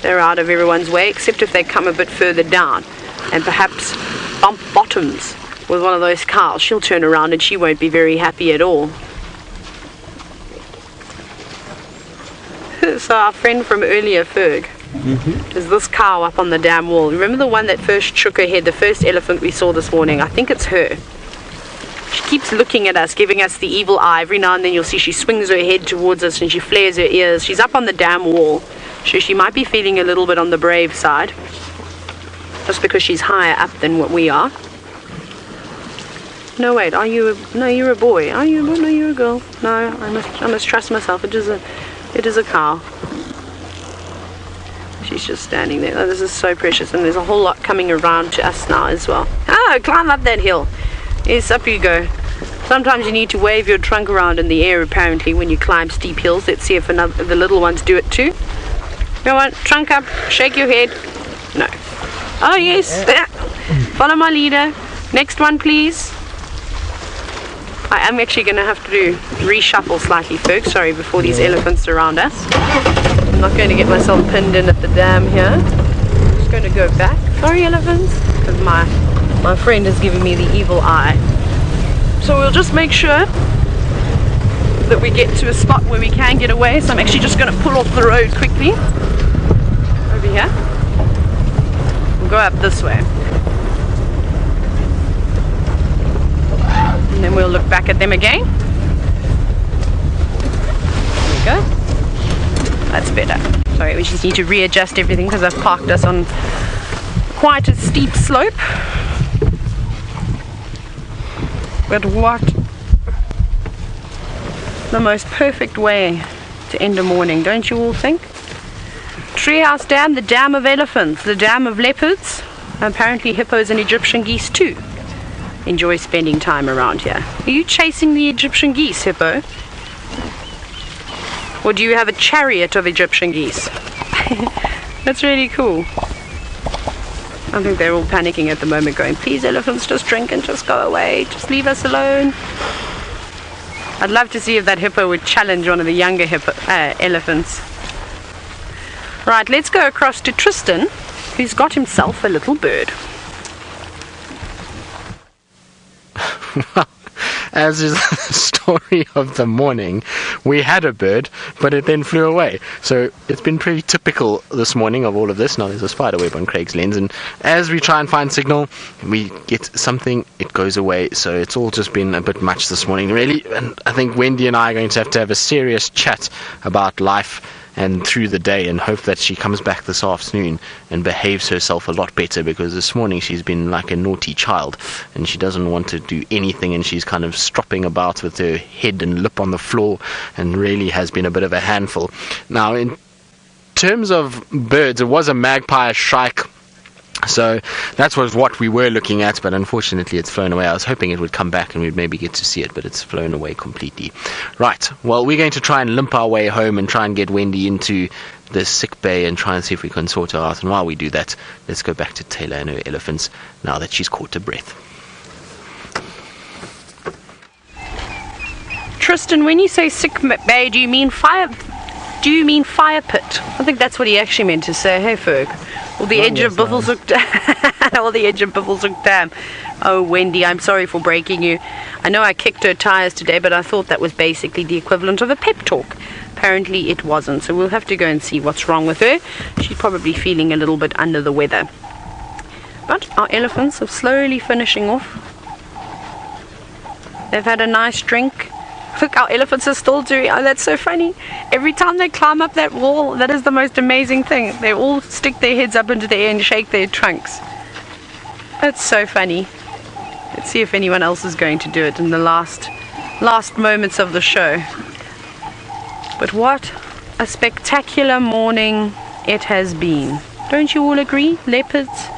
B: They're out of everyone's way, except if they come a bit further down and perhaps bump bottoms with one of those cows. She'll turn around and she won't be very happy at all. So our friend from earlier, Ferg, is this cow up on the dam wall. Remember the one that first shook her head, the first elephant we saw this morning? I think it's her. She keeps looking at us, giving us the evil eye. Every now and then you'll see she swings her head towards us and she flares her ears. She's up on the dam wall. So she might be feeling a little bit on the brave side, just because she's higher up than what we are. No, wait, no, you're a boy. Are you a boy? No, you're a girl. No, I must trust myself. It is a cow. She's just standing there. Oh, this is so precious, and there's a whole lot coming around to us now as well. Oh, climb up that hill. Yes, up you go. Sometimes you need to wave your trunk around in the air, apparently, when you climb steep hills. Let's see if the little ones do it too. Go on, trunk up, shake your head. No. Oh, yes. Follow my leader. Next one, please. I am actually going to have to reshuffle slightly, folks. Sorry, before these elephants surround us. I'm not going to get myself pinned in at the dam here. I'm just going to go back. Sorry, elephants. Because my friend is giving me the evil eye. So we'll just make sure that we get to a spot where we can get away. So I'm actually just going to pull off the road quickly. Over here. We'll go up this way. And then we'll look back at them again. There we go. That's better. Sorry, we just need to readjust everything because I've parked us on quite a steep slope. But what the most perfect way to end a morning, don't you all think? Treehouse Dam, the dam of elephants, the dam of leopards, apparently hippos and Egyptian geese too. Enjoy spending time around here. Are you chasing the Egyptian geese, Hippo? Or do you have a chariot of Egyptian geese? That's really cool. I think they're all panicking at the moment, going, please elephants, just drink and just go away. Just leave us alone. I'd love to see if that hippo would challenge one of the younger elephants. Right, let's go across to Tristan, who's got himself a little bird.
D: As is the story of the morning, we had a bird, but it then flew away. So it's been pretty typical this morning of all of this. Now there's a spider web on Craig's lens, and as we try and find signal, we get something, it goes away. So it's all just been a bit much this morning, really. And I think Wendy and I are going to have a serious chat about life and through the day, and hope that she comes back this afternoon and behaves herself a lot better, because this morning she's been like a naughty child and she doesn't want to do anything, and she's kind of stropping about with her head and lip on the floor and really has been a bit of a handful. Now, in terms of birds, it was a magpie shrike. So that was what we were looking at, but unfortunately it's flown away. I was hoping it would come back and we'd maybe get to see it, but it's flown away completely. Right, well, we're going to try and limp our way home and try and get Wendy into the sick bay and try and see if we can sort her out. And while we do that, let's go back to Taylor and her elephants now that she's caught her breath.
B: Tristan, when you say sick bay, do you mean fire pit? I think that's what he actually meant to say. Hey, Ferg. Or the edge of Buffelshoek Dam. Or the edge of Buffelshoek Dam. Oh, Wendy, I'm sorry for breaking you. I know I kicked her tires today, but I thought that was basically the equivalent of a pep talk. Apparently it wasn't, so we'll have to go and see what's wrong with her. She's probably feeling a little bit under the weather. But our elephants are slowly finishing off. They've had a nice drink. Look, our elephants are still doing, oh, that's so funny. Every time they climb up that wall, that is the most amazing thing. They all stick their heads up into the air and shake their trunks. That's so funny. Let's see if anyone else is going to do it in the last moments of the show. But what a spectacular morning it has been. Don't you all agree? Leopards,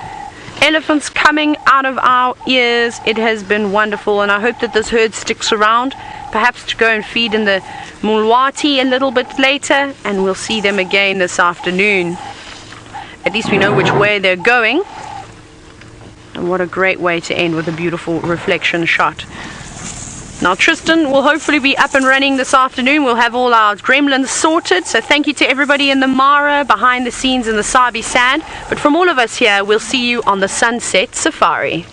B: elephants coming out of our ears. It has been wonderful, and I hope that this herd sticks around. Perhaps to go and feed in the Mulwati a little bit later, and we'll see them again this afternoon. At least we know which way they're going. And what a great way to end with a beautiful reflection shot Now Tristan will hopefully be up and running this afternoon. We'll have all our gremlins sorted. So thank you to everybody in the Mara, behind the scenes in the Sabi Sand. But from all of us here, we'll see you on the Sunset Safari.